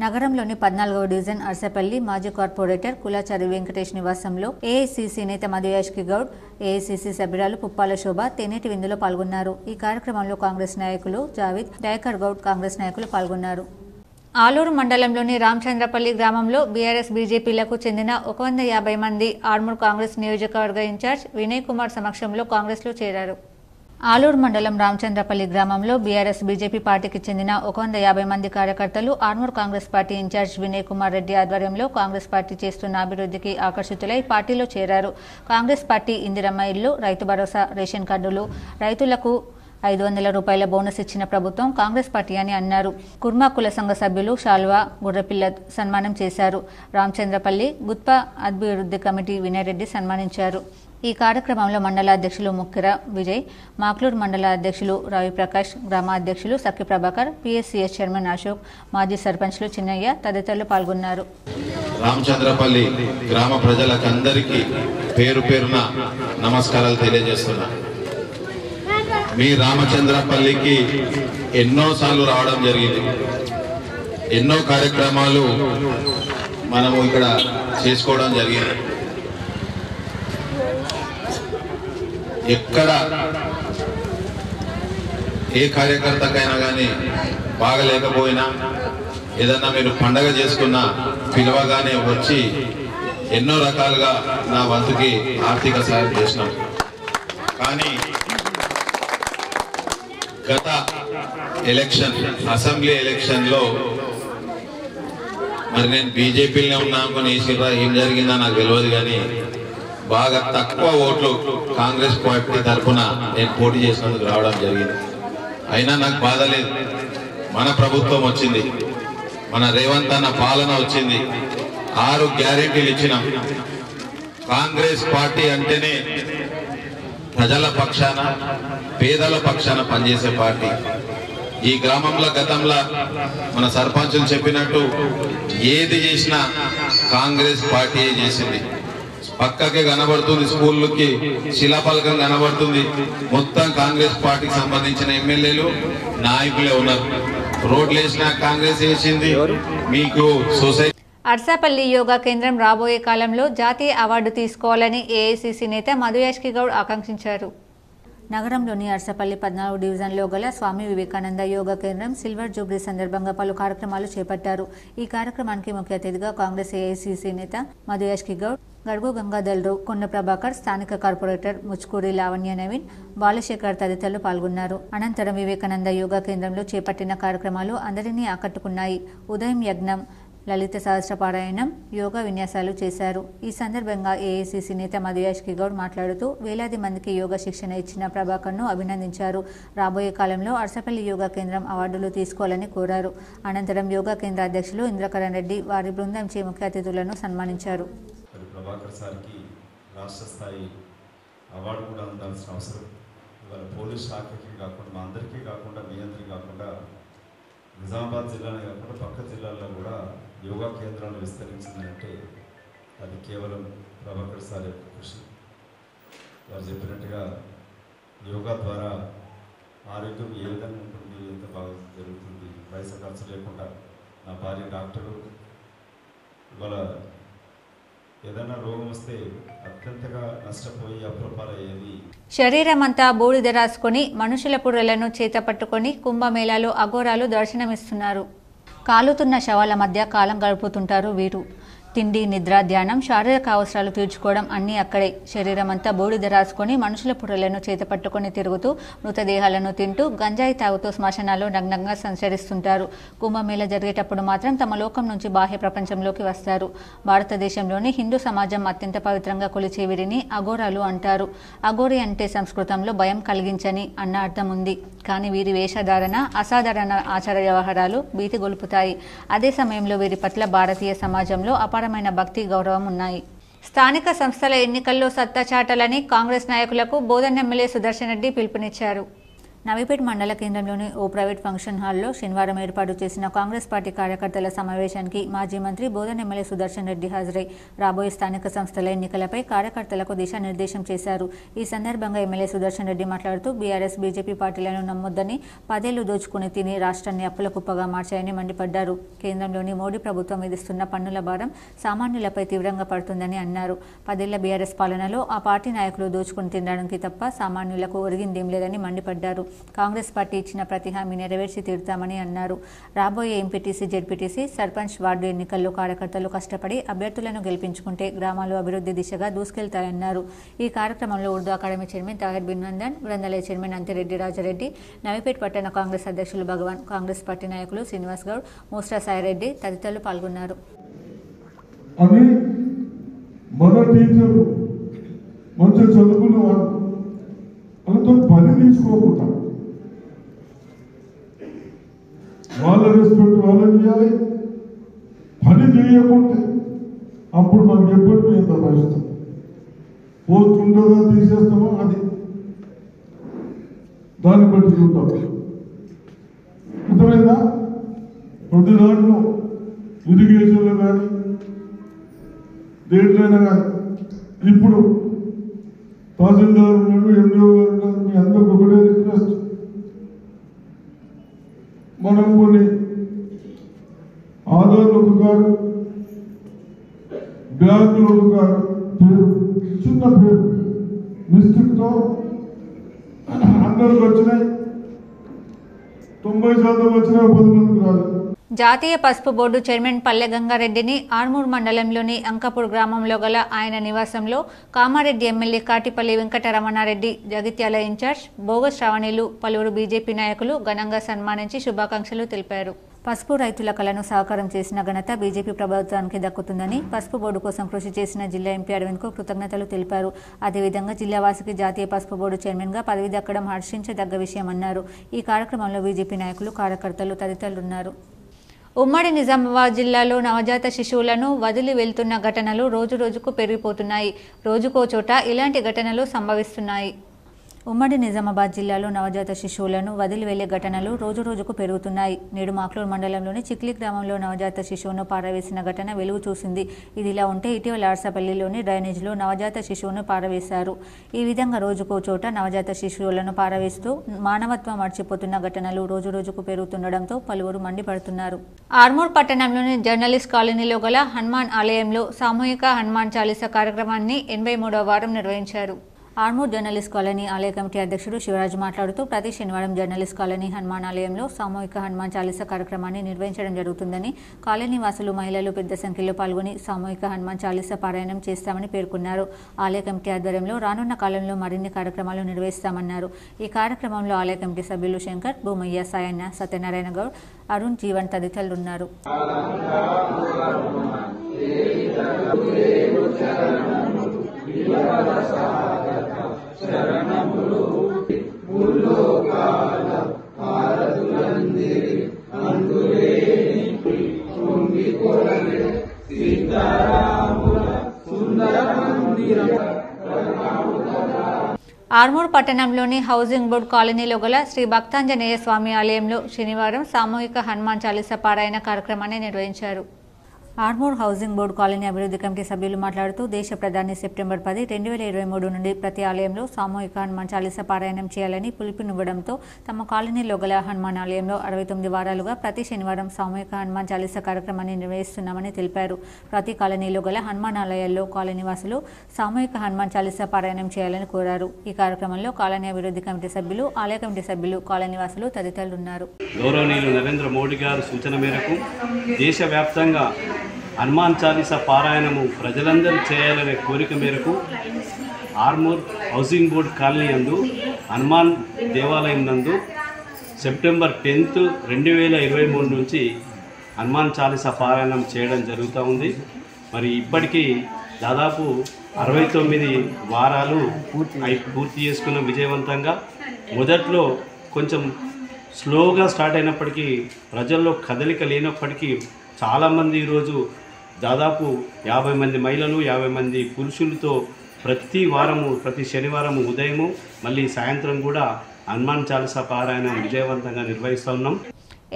నగరంలోని 14వ డివిజన్ అర్సాపల్లి మాజీ కార్పొరేటర్ కులాచారి వెంకటేష్ నివాసంలో ఏఐసీసీ నేత మధుయాష్కి గౌడ్, ఏఐసీసీ సభ్యురాలు పుప్పాల శోభ తేనేటి విందులో పాల్గొన్నారు. ఈ కార్యక్రమంలో కాంగ్రెస్ నాయకులు జావిద్, దయాకర్ గౌడ్ కాంగ్రెస్ నాయకులు పాల్గొన్నారు. ఆలూరు మండలంలోని రామచంద్రపల్లి గ్రామంలో బీఆర్ఎస్ బీజేపీలకు చెందిన 150 మంది ఆర్మూర్ కాంగ్రెస్ నియోజకవర్గ ఇన్ఛార్జ్ వినయ్ కుమార్ సమక్షంలో కాంగ్రెస్లో చేరారు. ఆలూరు మండలం రామచంద్రపల్లి గ్రామంలో బీఆర్ఎస్ బీజేపీ పార్టీకి చెందిన 150 మంది కార్యకర్తలు ఆర్మూర్ కాంగ్రెస్ పార్టీ ఇన్ఛార్జ్ వినయ్ కుమార్ రెడ్డి ఆధ్వర్యంలో కాంగ్రెస్ పార్టీ చేస్తున్న అభివృద్ధికి ఆకర్షితులై పార్టీలో చేరారు. కాంగ్రెస్ పార్టీ ఇందిరమ్మ ఇల్లు, రైతు భరోసా, రేషన్ కార్డులు, రైతులకు 500 రూపాయల బోనస్ ఇచ్చిన ప్రభుత్వం కాంగ్రెస్ పార్టీ అని అన్నారు. కుర్మా కుల సంఘ సభ్యులు షాల్వా, గుర్రపిల్ల సన్మానం చేశారు. రామచంద్రపల్లి గుత్ప అభివృద్ధి కమిటీ వినయ్ రెడ్డి సన్మానించారు. ఈ కార్యక్రమంలో మండల అధ్యక్షులు ముక్కిర విజయ్, మాక్లూరు మండల అధ్యక్షులు రవి ప్రకాష్, గ్రామ అధ్యక్షులు సఖ్య ప్రభాకర్, పిఎస్సిఎస్ చైర్మన్ అశోక్, మాజీ సర్పంచ్లు చిన్నయ్య తదితరులు పాల్గొన్నారు. రామచంద్రపల్లి గ్రామ ప్రజలకందరికీ పేరు పేరున నమస్కారాలు తెలియజేస్తున్నా. మీ రామచంద్రపల్లికి ఎన్నోసార్లు రావడం జరిగింది. ఎన్నో కార్యక్రమాలు మనము ఇక్కడ చేసుకోవడం జరిగింది. ఎక్కడ ఏ కార్యకర్తకైనా కానీ బాగలేకపోయినా, ఏదన్నా మీరు పండగ చేసుకున్నా పిలవగానే వచ్చి ఎన్నో రకాలుగా నా వంతుకి ఆర్థిక సాయం చేసినాం. కానీ గత ఎలక్షన్, అసెంబ్లీ ఎలక్షన్లో మరి నేను బీజేపీలోనే ఉన్నాను, ఏం జరిగిందో నాకు తెలియదు, కానీ బాగా తక్కువ ఓట్లు కాంగ్రెస్ పార్టీ తరఫున నేను పోటీ చేసినందుకు రావడం జరిగింది. అయినా నాకు బాధ లేదు. మన ప్రభుత్వం వచ్చింది, మన రేవంత్ అన్న పాలన వచ్చింది, 6 గ్యారెంటీలు ఇచ్చినాం. కాంగ్రెస్ పార్టీ అంటేనే ప్రజల పక్షాన, పేదల పక్షాన పనిచేసే పార్టీ. ఈ గ్రామంలో గతంలో మన సర్పంచులు చెప్పినట్టు ఏది చేసినా కాంగ్రెస్ పార్టీ చేసింది. పక్కకే కనబడుతుంది, స్కూళ్ళకి శిలాఫలకం కనబడుతుంది. మొత్తం కాంగ్రెస్ పార్టీకి సంబంధించిన ఎమ్మెల్యేలు, నాయకులే ఉన్నారు. రోడ్లు వేసినా కాంగ్రెస్ వేసింది. మీకు సొసైటీ అర్సాపల్లి యోగా కేంద్రం రాబోయే కాలంలో జాతీయ అవార్డు తీసుకోవాలని ఏఐసీసీ నేత మధుయాష్కి గౌడ్ ఆకాంక్షించారు. నగరంలోని అర్సాపల్లి 14వ డివిజన్లో గల స్వామి వివేకానంద యోగా కేంద్రం సిల్వర్ జూబ్లీ సందర్భంగా పలు కార్యక్రమాలు చేపట్టారు. ఈ కార్యక్రమానికి ముఖ్య అతిథిగా కాంగ్రెస్ ఏఐసీసీ నేత మధుయాష్కి గౌడ్, గడుగు గంగాధర్రావు, కొండ ప్రభాకర్, స్థానిక కార్పొరేటర్ ముచ్కూరి లావణ్య నవీన్, బాలశేఖర్ తదితరులు పాల్గొన్నారు. అనంతరం వివేకానంద యోగా కేంద్రంలో చేపట్టిన కార్యక్రమాలు అందరినీ ఆకట్టుకున్నాయి. ఉదయం యజ్ఞం, లలిత సహస్రపారాయణం, యోగా విన్యాసాలు చేశారు. ఈ సందర్భంగా ఏఐసీసీ నేత మధుయాష్కి గౌడ్ మాట్లాడుతూ వేలాది మందికి యోగా శిక్షణ ఇచ్చిన ప్రభాకర్ను అభినందించారు. రాబోయే కాలంలో అర్సాపల్లి యోగా కేంద్రం అవార్డులు తీసుకోవాలని కోరారు. అనంతరం యోగా కేంద్ర అధ్యక్షులు ఇంద్రకరణ్ రెడ్డి వారి బృందంచే ముఖ్య అతిథులను సన్మానించారు. ప్రభాకర్ సార్కి రాష్ట్ర స్థాయి అవార్డు కూడా అందాల్సిన అవసరం ఇవాళ పోలీస్ శాఖకి కాకుండా, మా అందరికీ కాకుండా, మీ అందరికీ కాకుండా, నిజామాబాద్ జిల్లానే కాకుండా పక్క జిల్లాల్లో కూడా యోగా కేంద్రాలు విస్తరించిందంటే అది కేవలం ప్రభాకర్ సార్ యొక్క కృషి. వారు చెప్పినట్టుగా యోగా ద్వారా ఆరోగ్యం ఏ విధంగా ఉంటుంది, ఎంత బాగా జరుగుతుంది, పైసా ఖర్చు లేకుండా. నా భార్య డాక్టరు. ఇవాళ ఏదైనా రోగం వస్తే అత్యంతగా నష్టపోయి అప్రపాలయ్యేది. శరీరమంతా బూడిద రాసుకొని మనుషుల పుర్రెలను చేత పట్టుకొని కుంభమేళాలో అఘోరాలు దర్శనమిస్తున్నారు. కాలుతున్న శవాల మధ్య కాలం గడుపుతుంటారు వీరు. తిండి, నిద్ర, ధ్యానం, శారీరక అవసరాలు తీర్చుకోవడం అన్నీ అక్కడే. శరీరం అంతా బూడిద రాసుకొని మనుషుల పుర్రెలను చేతపట్టుకొని తిరుగుతూ మృతదేహాలను తింటూ గంజాయి తాగుతూ శ్మశానాల్లో నగ్నంగా సంచరిస్తుంటారు. కుంభమేళ జరిగేటప్పుడు మాత్రం తమ లోకం నుంచి బాహ్య ప్రపంచంలోకి వస్తారు. భారతదేశంలోని హిందూ సమాజం అత్యంత పవిత్రంగా కొలిచే వీరిని అఘోరాలు అంటారు. అఘోరి అంటే సంస్కృతంలో భయం కలిగించని అన్న అర్థం ఉంది. కానీ వీరి వేషధారణ, అసాధారణ ఆచార వ్యవహారాలు భీతి గొలుపుతాయి. అదే సమయంలో వీరి పట్ల భారతీయ సమాజంలో అపారమైన భక్తి, గౌరవం ఉన్నాయి. స్థానిక సంస్థల ఎన్నికల్లో సత్తా చాటాలని కాంగ్రెస్ నాయకులకు బోధన్ ఎమ్మెల్యే సుదర్శన్ రెడ్డి పిలుపునిచ్చారు. నవీపేట్ మండల కేంద్రంలోని ఓ ప్రైవేట్ ఫంక్షన్ హాల్లో శనివారం ఏర్పాటు చేసిన కాంగ్రెస్ పార్టీ కార్యకర్తల సమావేశానికి మాజీ మంత్రి బోధన్ ఎమ్మెల్యే సుదర్శన్ రెడ్డి హాజరై రాబోయే స్థానిక సంస్థల ఎన్నికలపై కార్యకర్తలకు దిశానిర్దేశం చేశారు. ఈ సందర్భంగా ఎమ్మెల్యే సుదర్శన్ రెడ్డి మాట్లాడుతూ బీఆర్ఎస్ బీజేపీ పార్టీలను నమ్మొద్దని 10 ఏళ్లు దోచుకుని తిని రాష్ట్రాన్ని అప్పుల కుప్పగా మార్చాయని మండిపడ్డారు. కేంద్రంలోని మోడీ ప్రభుత్వం విధిస్తున్న పన్నుల భారం సామాన్యులపై తీవ్రంగా పడుతుందని అన్నారు. 10 ఏళ్ల బీఆర్ఎస్ పాలనలో ఆ పార్టీ నాయకులు దోచుకుని తినడానికి తప్ప సామాన్యులకు ఒరిగిందేం లేదని మండిపడ్డారు. కాంగ్రెస్ పార్టీ ఇచ్చిన ప్రతి హామీ నెరవేర్చి తీరుతామని అన్నారు. రాబోయే ఎంపీటీసీ, జెడ్పీటీసీ, సర్పంచ్, వార్డు ఎన్నికల్లో కార్యకర్తలు కష్టపడి అభ్యర్థులను గెలిపించుకుంటే గ్రామాలు అభివృద్ధి దిశగా దూసుకెళ్తాయన్నారు. ఈ కార్యక్రమంలో ఉర్దూ అకాడమీ చైర్మన్ తాహిర్ బిన్ నందన్, గ్రంథాలయ చైర్మన్ అంతిరెడ్డి రాజారెడ్డి, నవీపేట్ పట్టణ కాంగ్రెస్ అధ్యక్షులు భగవాన్, కాంగ్రెస్ పార్టీ నాయకులు శ్రీనివాస్ గౌడ్, మోస్టా సాయిరెడ్డి తదితరులు పాల్గొన్నారు. మంచి చదువుకున్న వాళ్ళు వాళ్ళతో పని తీసుకోకుండా వాళ్ళ రెస్పెక్ట్ వాళ్ళని ఇవ్వాలి. పని చేయకుంటే అప్పుడు మనం ఎప్పుడు ఎంత పరిస్థితి పోస్ట్ ఉంటుందో తీసేస్తామో అది దాన్ని బట్టి చూద్దాం. అర్థమైందా? ప్రతి దాంట్లో ఇరిగేషన్లో కానీ దేంట్లైనా కానీ ఇప్పుడు తహసీల్దార్ ఉన్నాడు, ఎండిఓ గారు ఉన్నారు. మీ అందరికి ఒకటే రిక్వెస్ట్, మనం కొన్ని ఆధార్లు ఒక కాదు, బ్యాంకులు ఒక కాదు, పేరు చిన్న పేరు మిస్టేక్తో అందరికి వచ్చినాయి. 90% వచ్చినాయి, 10 మందికి రాలేదు. జాతీయ పసుపు బోర్డు చైర్మన్ పల్లె గంగారెడ్డిని ఆర్మూర్ మండలంలోని అంకపూర్ గ్రామంలో గల ఆయన నివాసంలో కామారెడ్డి ఎమ్మెల్యే కాటిపల్లి వెంకటరమణారెడ్డి, జగిత్యాల ఇన్ఛార్జ్ బోగ శ్రావణిలు, పలువురు బీజేపీ నాయకులు ఘనంగా సన్మానించి శుభాకాంక్షలు తెలిపారు. పసుపు రైతుల కళను సాకారం చేసిన ఘనత బీజేపీ ప్రభుత్వానికి దక్కుతుందని, పసుపు బోర్డు కోసం కృషి చేసిన జిల్లా ఎంపీ అరవింద్కు కృతజ్ఞతలు తెలిపారు. అదేవిధంగా జిల్లావాసికి జాతీయ పసుపు బోర్డు చైర్మన్గా పదవి దక్కడం హర్షించదగ్గ విషయమన్నారు. ఈ కార్యక్రమంలో బీజేపీ నాయకులు, కార్యకర్తలు తదితరులున్నారు. ఉమ్మడి నిజామాబాద్ జిల్లాలో నవజాత శిశువులను వదిలి వెళ్తున్న ఘటనలు రోజురోజుకు పెరిగిపోతున్నాయి. రోజుకో చోట ఇలాంటి ఘటనలు సంభవిస్తున్నాయి. ఉమ్మడి నిజామాబాద్ జిల్లాలో నవజాత శిశువులను వదిలి వెళ్లే ఘటనలు రోజురోజుకు పెరుగుతున్నాయి. నేడు మాక్లూరు మండలంలోని చిక్లి గ్రామంలో నవజాత శిశువును పారవేసిన ఘటన వెలుగు చూసింది. ఇదిలా ఉంటే ఇటీవల అర్సపల్లిలోని డ్రైనేజ్లో నవజాత శిశువును పారవేశారు. ఈ విధంగా రోజుకో చోట నవజాత శిశువులను పారవేస్తూ మానవత్వం మర్చిపోతున్న ఘటనలు రోజురోజుకు పెరుగుతుండటంతో పలువురు మండిపడుతున్నారు. ఆర్మూర్ పట్టణంలోని జర్నలిస్ట్ కాలనీలో గల హనుమాన్ ఆలయంలో సామూహిక హనుమాన్ చాలీసా కార్యక్రమాన్ని 83వ వారం నిర్వహించారు. ఆర్మూర్ జర్నలిస్ట్ కాలనీ ఆలయ కమిటీ అధ్యక్షుడు శివరాజు మాట్లాడుతూ ప్రతి శనివారం జర్నలిస్ట్ కాలనీ హనుమాన్ ఆలయంలో సామూహిక హనుమాన్ చాలీసా కార్యక్రమాన్ని నిర్వహించడం జరుగుతుందని, కాలనీ వాసులు, మహిళలు పెద్ద సంఖ్యలో పాల్గొని సామూహిక హనుమాన్ చాలీసా పారాయణం చేస్తామని పేర్కొన్నారు. ఆలయ కమిటీ ఆధ్వర్యంలో రానున్న కాలంలో మరిన్ని కార్యక్రమాలు నిర్వహిస్తామన్నారు. ఈ కార్యక్రమంలో ఆలయ కమిటీ సభ్యులు శంకర్, భూమయ్య, సాయన్న, సత్యనారాయణ గౌడ్, అరుణ్, జీవన్ తదితరులున్నారు. ఆర్మూర్ పట్టణంలోని హౌసింగ్ బోర్డు కాలనీలో గల శ్రీ భక్తాంజనేయ స్వామి ఆలయంలో శనివారం సామూహిక హనుమాన్ చాలీసా పారాయణ కార్యక్రమాన్ని నిర్వహించారు. ఆర్మూర్ హౌసింగ్ బోర్డు కాలనీ అభివృద్ధి కమిటీ సభ్యులు మాట్లాడుతూ దేశ ప్రధాని సెప్టెంబర్ 10, 2023 నుండి ప్రతి ఆలయంలో సామూహిక హనుమాన్ చాలీసా పారాయణం చేయాలని పిలుపునివ్వడంతో తమ కాలనీలో గల హనుమాన్ ఆలయంలో 69 వారాలుగా ప్రతి శనివారం సామూహిక హనుమాన్ చాలీసా కార్యక్రమాన్ని నిర్వహిస్తున్నామని తెలిపారు. ప్రతి కాలనీలో గల హనుమాన్ ఆలయాల్లో కాలనీ వాసులు సామూహిక హనుమాన్ చాలీసా పారాయణం చేయాలని కోరారు. ఈ కార్యక్రమంలో కాలనీ అభివృద్ధి కమిటీ సభ్యులు, ఆలయ కమిటీ సభ్యులు, కాలనీ వాసులు తదితరులున్నారు. గౌరవనీయులు నరేంద్ర మోడీ గారి సూచన మేరకు దేశవ్యాప్తంగా హనుమాన్ చాలీసా పారాయణము ప్రజలందరూ చేయాలనే కోరిక మేరకు ఆర్మూర్ హౌసింగ్ బోర్డు కాలనీ నందు హనుమాన్ దేవాలయం నందు సెప్టెంబర్ 10, 2023 నుంచి హనుమాన్ చాలీసా పారాయణం చేయడం జరుగుతూ ఉంది. మరి ఇప్పటికీ దాదాపు 69 వారాలు పూర్తి చేసుకున్న విజయవంతంగా. మొదట్లో కొంచెం స్లోగా స్టార్ట్ అయినప్పటికీ, ప్రజల్లో కదలిక లేనప్పటికీ చాలామంది ఈరోజు దాదాపు 50 మంది మహిళలు, 50 మంది పురుషులతో ప్రతి శనివారము ఉదయము మళ్ళీ సాయంత్రం కూడా హనుమాన్ చాలీసా పారాయణం విజయవంతంగా నిర్వహిస్తున్నాం.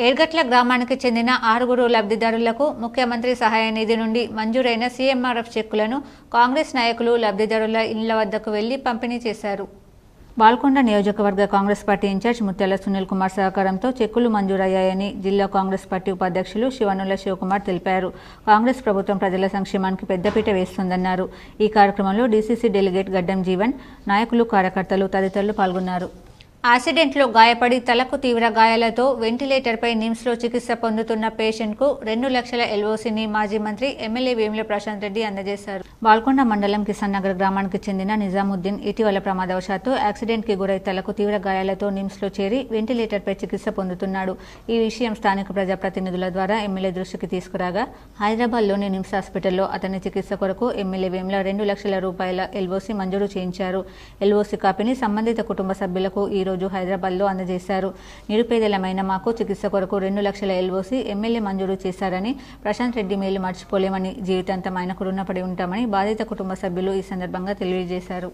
ఏర్గట్ల గ్రామానికి చెందిన 6 లబ్ధిదారులకు ముఖ్యమంత్రి సహాయ నిధి నుండి మంజూరైన సీఎంఆర్ఎఫ్ చెక్కులను కాంగ్రెస్ నాయకులు లబ్ధిదారుల ఇళ్ల వద్దకు వెళ్లి పంపిణీ చేశారు. బాల్కొండ నియోజకవర్గ కాంగ్రెస్ పార్టీ ఇన్ఛార్జ్ ముత్యాల సునీల్ కుమార్ సహకారంతో చెక్కులు మంజూరయ్యాయని జిల్లా కాంగ్రెస్ పార్టీ ఉపాధ్యక్షులు శివనుల శివకుమార్ తెలిపారు. కాంగ్రెస్ ప్రభుత్వం ప్రజల సంక్షేమానికి పెద్దపీట వేస్తుందన్నారు. ఈ కార్యక్రమంలో డీసీసీ డెలిగేట్ గడ్డం జీవన్, నాయకులు, కార్యకర్తలు తదితరులు పాల్గొన్నారు. యాక్సిడెంట్లో గాయపడి తలకు తీవ్ర గాయాలతో వెంటిలేటర్పై నిమ్స్లో చికిత్స పొందుతున్న పేషెంట్కు 2 లక్షల ఎల్ఓసీని మాజీ మంత్రి ఎమ్మెల్యే వేముల ప్రశాంత్ రెడ్డి అందజేశారు. బాల్కొండ మండలం కిసాన్ నగర్ గ్రామానికి చెందిన నిజాముద్దీన్ ఇటీవల ప్రమాదవశాత్తు యాక్సిడెంట్కి గురై తలకు తీవ్ర గాయాలతో నిమ్స్లో చేరి వెంటిలేటర్పై చికిత్స పొందుతున్నాడు. ఈ విషయం స్థానిక ప్రజాప్రతినిధుల ద్వారా ఎమ్మెల్యే దృష్టికి తీసుకురాగా హైదరాబాద్లోని నిమ్స్ హాస్పిటల్లో అతని చికిత్స కొరకు ఎమ్మెల్యే వేముల 2 లక్షల రూపాయల ఎల్ఓసీ మంజూరు చేయించారు. ఎల్ఓసీ కాపీని సంబంధిత కుటుంబ సభ్యులకు ఈ రోజు హైదరాబాద్లో అందజేశారు. నిరుపేదలమైన మాకు చికిత్స కొరకు 2 లక్షల ఎల్ఓసీ ఎమ్మెల్యే మంజూరు చేశారని, ప్రశాంత్ రెడ్డి మేలు మర్చిపోలేమని, జీవితాంతం ఆయనకు రుణపడి ఉంటామని బాధిత కుటుంబ సభ్యులు ఈ సందర్భంగా తెలియజేశారు.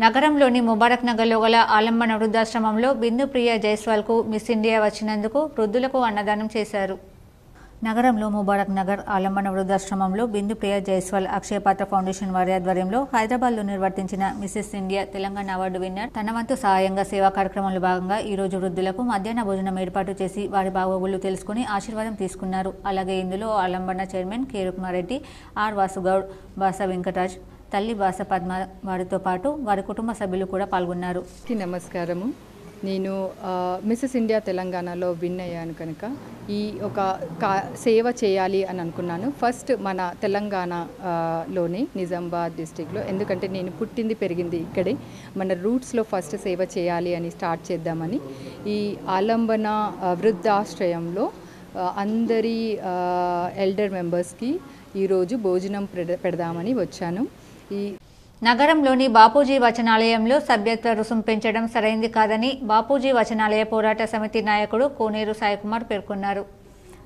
నగరంలోని ముబారక్ నగర్లో గల ఆలంబన వృద్ధాశ్రమంలో బిందు ప్రియ జైస్వాల్కు మిస్ ఇండియా వచ్చినందుకు వృద్ధులకు అన్నదానం చేశారు. నగరంలో ముబారక్ నగర్ ఆలంబన వృద్ధాశ్రమంలో బిందు ప్రియ జైస్వాల్ అక్షయపాత్ర ఫౌండేషన్ వారి ఆధ్వర్యంలో హైదరాబాద్లో నిర్వర్తించిన Mrs India Telangana award winner తన వంతు సహాయంగా సేవా కార్యక్రమంలో భాగంగా ఈ రోజు వృద్ధులకు మధ్యాహ్న భోజనం ఏర్పాటు చేసి వారి బాగోగులు తెలుసుకుని ఆశీర్వాదం తీసుకున్నారు. అలాగే ఇందులో Alambana chairman K Rukmareddy, R Vasugoud, Basa Venkatraj, తల్లి బాస పద్మ వారితో పాటు వారి కుటుంబ సభ్యులు కూడా పాల్గొన్నారు. నమస్కారము. నేను మిసెస్ ఇండియా తెలంగాణలో విన్ అయ్యాను కనుక ఈ ఒక సేవ చేయాలి అని అనుకున్నాను. ఫస్ట్ మన తెలంగాణలోని నిజామాబాద్ డిస్టిక్లో, ఎందుకంటే నేను పుట్టింది పెరిగింది ఇక్కడే, మన రూట్స్లో ఫస్ట్ సేవ చేయాలి అని స్టార్ట్ చేద్దామని ఈ ఆలంబన వృద్ధాశ్రయంలో అందరి ఎల్డర్ మెంబర్స్కి ఈరోజు భోజనం పెడదామని వచ్చాను. ఈ నగరంలోని బాపూజీ వచనాలయంలో సభ్యత్వ రుసుం పెంచడం సరైంది కాదని బాపూజీ వచనాలయ పోరాట సమితి నాయకుడు కోనేరు సాయికుమార్ పేర్కొన్నారు.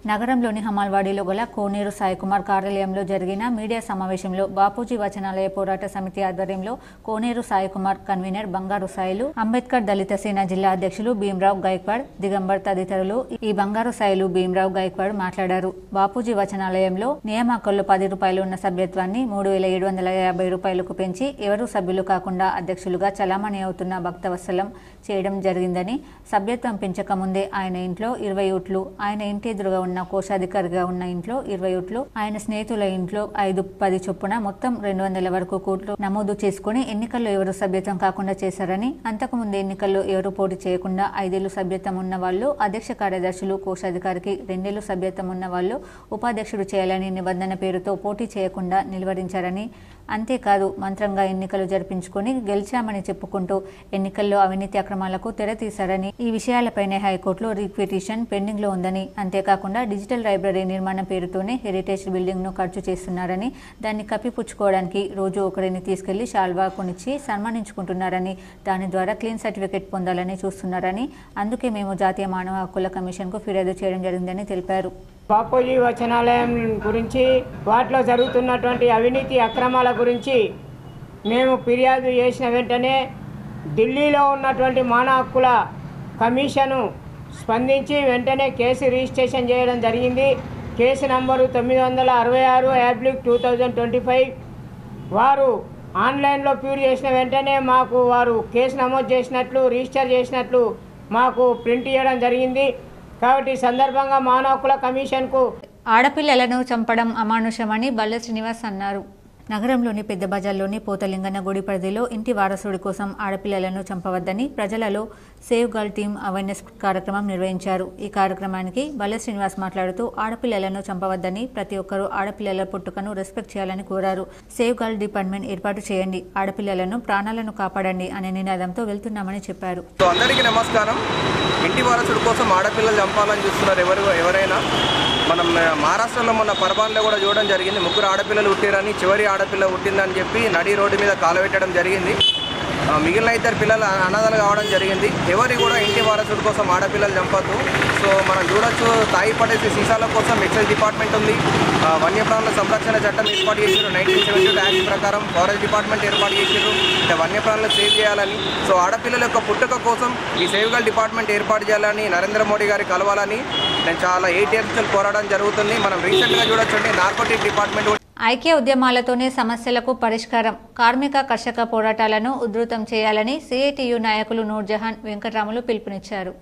నగరంలోని హమాల్వాడీలో గల కోనేరు సాయికుమార్ కార్యాలయంలో జరిగిన మీడియా సమావేశంలో బాపూజీ వచనాలయ పోరాట సమితి ఆధ్వర్యంలో కోనేరు సాయికుమార్, కన్వీనర్ బంగారు సాయిలు, అంబేద్కర్ దళిత సేన జిల్లా అధ్యక్షులు భీమరావు గైక్వాడ్, దిగంబర్ తదితరులు ఈ బంగారు సాయిలు, భీమరావు గైక్వాడ్ మాట్లాడారు. బాపూజీ వచనాలయంలో నియామకాల్లో 10 రూపాయలు ఉన్న సభ్యత్వాన్ని 3750 రూపాయలకు పెంచి ఎవరూ సభ్యులు కాకుండా అధ్యక్షులుగా చలామణి అవుతున్న భక్తవత్సలం చేయడం జరిగిందని, సభ్యత్వం పెంచక ముందే ఆయన ఇంట్లో 20 ఓట్లు, ఆయన ఇంటి ఎదురుగా ఉన్న కోశాధికారిగా ఉన్న ఇంట్లో 20 ఓట్లు, ఆయన స్నేహితుల ఇంట్లో 5-10 చొప్పున మొత్తం 200 వరకు కోట్లు నమోదు చేసుకుని ఎన్నికల్లో ఎవరు సభ్యత్వం కాకుండా చేశారని, అంతకుముందు ఎన్నికల్లో ఎవరు పోటీ చేయకుండా 5 ఏళ్లు సభ్యత్వం ఉన్న వాళ్ళు అధ్యక్ష కార్యదర్శులు, కోశాధికారికి 2 ఏళ్లు సభ్యత్వం ఉన్న వాళ్ళు ఉపాధ్యక్షుడు చేయాలని నిబంధన పేరుతో పోటీ చేయకుండా నిలువరించారని, అంతేకాదు మంత్రంగా ఎన్నికలు జరిపించుకుని గెలిచామని చెప్పుకుంటూ ఎన్నికల్లో అవినీతి అక్రమాలకు తెరతీశారని, ఈ విషయాలపైనే హైకోర్టులో రిపిటిషన్ పెండింగ్ లో ఉందని, అంతేకాకుండా డిజిటల్ లైబ్రరీ నిర్మాణం పేరుతోనే హెరిటేజ్ బిల్డింగ్ ను ఖర్చు చేస్తున్నారని, దాన్ని కప్పిపుచ్చుకోవడానికి రోజు ఒకరిని తీసుకెళ్లి షాల్వా కొనిచ్చి సన్మానించుకుంటున్నారని, దాని ద్వారా క్లీన్ సర్టిఫికేట్ పొందాలని చూస్తున్నారని, అందుకే మేము జాతీయ మానవ హక్కుల కమిషన్ కు ఫిర్యాదు చేయడం జరిగిందని తెలిపారు. బాపూజీ వచనాలయం గురించి, వాటిలో జరుగుతున్నటువంటి అవినీతి అక్రమాల గురించి మేము ఫిర్యాదు చేసిన వెంటనే ఢిల్లీలో ఉన్నటువంటి మానవ హక్కుల కమిషను స్పందించి వెంటనే కేసు రిజిస్ట్రేషన్ చేయడం జరిగింది. Case number 966/2025. వారు ఆన్లైన్లో ప్యూర్ చేసిన వెంటనే మాకు వారు కేసు నమోదు చేసినట్లు, రిజిస్టర్ చేసినట్లు మాకు ప్రింట్ చేయడం జరిగింది. కాబట్టి ఈ సందర్భంగా మానవ హక్కుల కమిషన్కు ఆడపిల్లలను చంపడం అమానుషమని బల్ల శ్రీనివాస్ అన్నారు. నగరంలోని పెద్ద బజార్లోని పోతలింగన్న గుడి పరిధిలో ఇంటి వారసుడి కోసం ఆడపిల్లలను చంపవద్దని ప్రజలలో సేవ్ గర్ల్ టీమ్ అవేర్నెస్ కార్యక్రమం నిర్వహించారు. ఈ కార్యక్రమానికి బల్ల శ్రీనివాస్ మాట్లాడుతూ ఆడపిల్లలను చంపవద్దని, ప్రతి ఒక్కరూ ఆడపిల్లల పుట్టుకను రెస్పెక్ట్ చేయాలని కోరారు. సేవ్ గర్ల్ డిపార్ట్మెంట్ ఏర్పాటు చేయండి, ఆడపిల్లలను ప్రాణాలను కాపాడండి అనే నినాదంతో వెళ్తున్నామని చెప్పారు. అందరికీ నమస్కారం. ఇంటి వారసుడి కోసం ఆడపిల్లలు చంపాలని చూస్తున్నారు ఎవరైనా. మనం మహారాష్ట్రలో మొన్న పర్బాన్లో కూడా చూడడం జరిగింది. 3 ఆడపిల్లలు పుట్టారని, చివరి ఆడపిల్ల పుట్టిందని చెప్పి నడి రోడ్డు మీద కాలబెట్టడం జరిగింది. మిగిలిన 2 పిల్లలు అనాథలు కావడం జరిగింది. ఎవరి కూడా ఇంటి వారసుడి కోసం ఆడపిల్లలు చంపద్దు. సో మనం చూడొచ్చు తాయి పడేసి సీసాల కోసం ఎక్సైజ్ డిపార్ట్మెంట్ ఉంది, వన్యప్రాణుల సంరక్షణ చట్టం ఏర్పాటు చేశారు 1972 యాక్ట్ ప్రకారం, ఫారెస్ట్ డిపార్ట్మెంట్ ఏర్పాటు చేశారు అంటే వన్యప్రాణులను సేవ్ చేయాలని. సో ఆడపిల్లల యొక్క పుట్టుక కోసం ఈ సేవ్ గర్ల్ డిపార్ట్మెంట్ ఏర్పాటు చేయాలని నరేంద్ర మోడీ గారి కలవాలని నేను చాలా 8 years నుంచి పోరాటం జరుగుతుంది. మనం రీసెంట్గా చూడొచ్చండి నార్కోటిక్ డిపార్ట్మెంట్ ఐక్య ఉద్యమాలతోనే సమస్యలకు పరిష్కారం, కార్మిక కర్షక పోరాటాలను ఉధృతం చేయాలని సిఐటియు నాయకులు నూర్జహాన్ వెంకటరాములు పిలుపునిచ్చారు.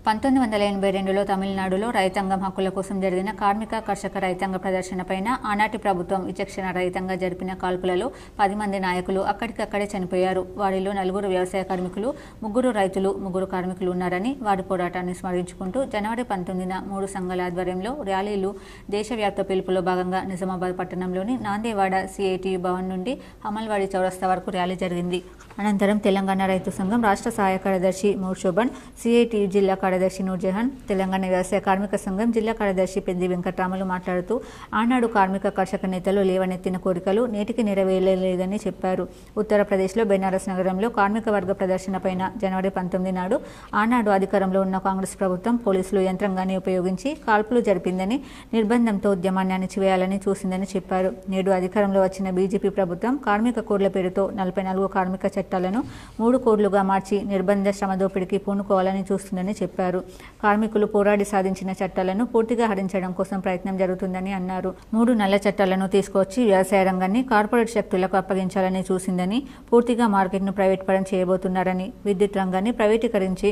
1982లో తమిళనాడులో రైతాంగం హక్కుల కోసం జరిగిన కార్మిక కర్షక రైతాంగ ప్రదర్శనపైన ఆనాటి ప్రభుత్వం విచక్షణ రహితంగా జరిపిన కాల్పులలో 10 మంది నాయకులు అక్కడికక్కడే చనిపోయారు. వారిలో 4 వ్యవసాయ కార్మికులు, 3 రైతులు, 3 కార్మికులు ఉన్నారని వారి పోరాటాన్ని స్మరించుకుంటూ జనవరి 19న 3 సంఘాల ఆధ్వర్యంలో ర్యాలీలు, దేశవ్యాప్త పిలుపులో భాగంగా నిజామాబాద్ పట్టణంలోని నాందేవాడ సిఐటియు భవన్ నుండి అమల్వాడి చౌరస్తా వరకు ర్యాలీ జరిగింది. అనంతరం తెలంగాణ రైతు సంఘం రాష్ట్ర సహాయ కార్యదర్శి మోర్షోబన్, సిఐటియు జిల్లా కార్యదర్శి నూర్జహాన్, తెలంగాణ వ్యవసాయ కార్మిక సంఘం జిల్లా కార్యదర్శి పెద్ది వెంకటరాములు మాట్లాడుతూ ఆనాడు కార్మిక కర్షక నేతలు లేవనెత్తిన కోరికలు నేటికి నెరవేరలేదని చెప్పారు. ఉత్తరప్రదేశ్లో బెనారస్ నగరంలో కార్మిక వర్గ ప్రదర్శనపైన జనవరి 19 నాడు ఆనాడు అధికారంలో ఉన్న కాంగ్రెస్ ప్రభుత్వం పోలీసులు యంత్రాంగాన్ని ఉపయోగించి కాల్పులు జరిపిందని, నిర్బంధంతో ఉద్యమాన్ని అణిచివేయాలని చూసిందని చెప్పారు. నేడు అధికారంలో వచ్చిన బీజేపీ ప్రభుత్వం కార్మిక కోడ్ల పేరుతో 44 కార్మిక చట్టాలను 3 కోడ్లుగా మార్చి నిర్బంధ శ్రమ దోపిడీకి పూనుకోవాలని చూస్తుందని చెప్పారు. కార్మికులు పోరాడి సాధించిన చట్టాలను పూర్తిగా హరించడం కోసం ప్రయత్నం జరుగుతుందని అన్నారు. 3 నల్ల చట్టాలను తీసుకువచ్చి వ్యవసాయ రంగాన్ని కార్పొరేట్ శక్తులకు అప్పగించాలని చూసిందని, పూర్తిగా మార్కెట్ను ప్రైవేట్ పరం చేయబోతున్నారని, విద్యుత్ రంగాన్ని ప్రైవేటీకరించి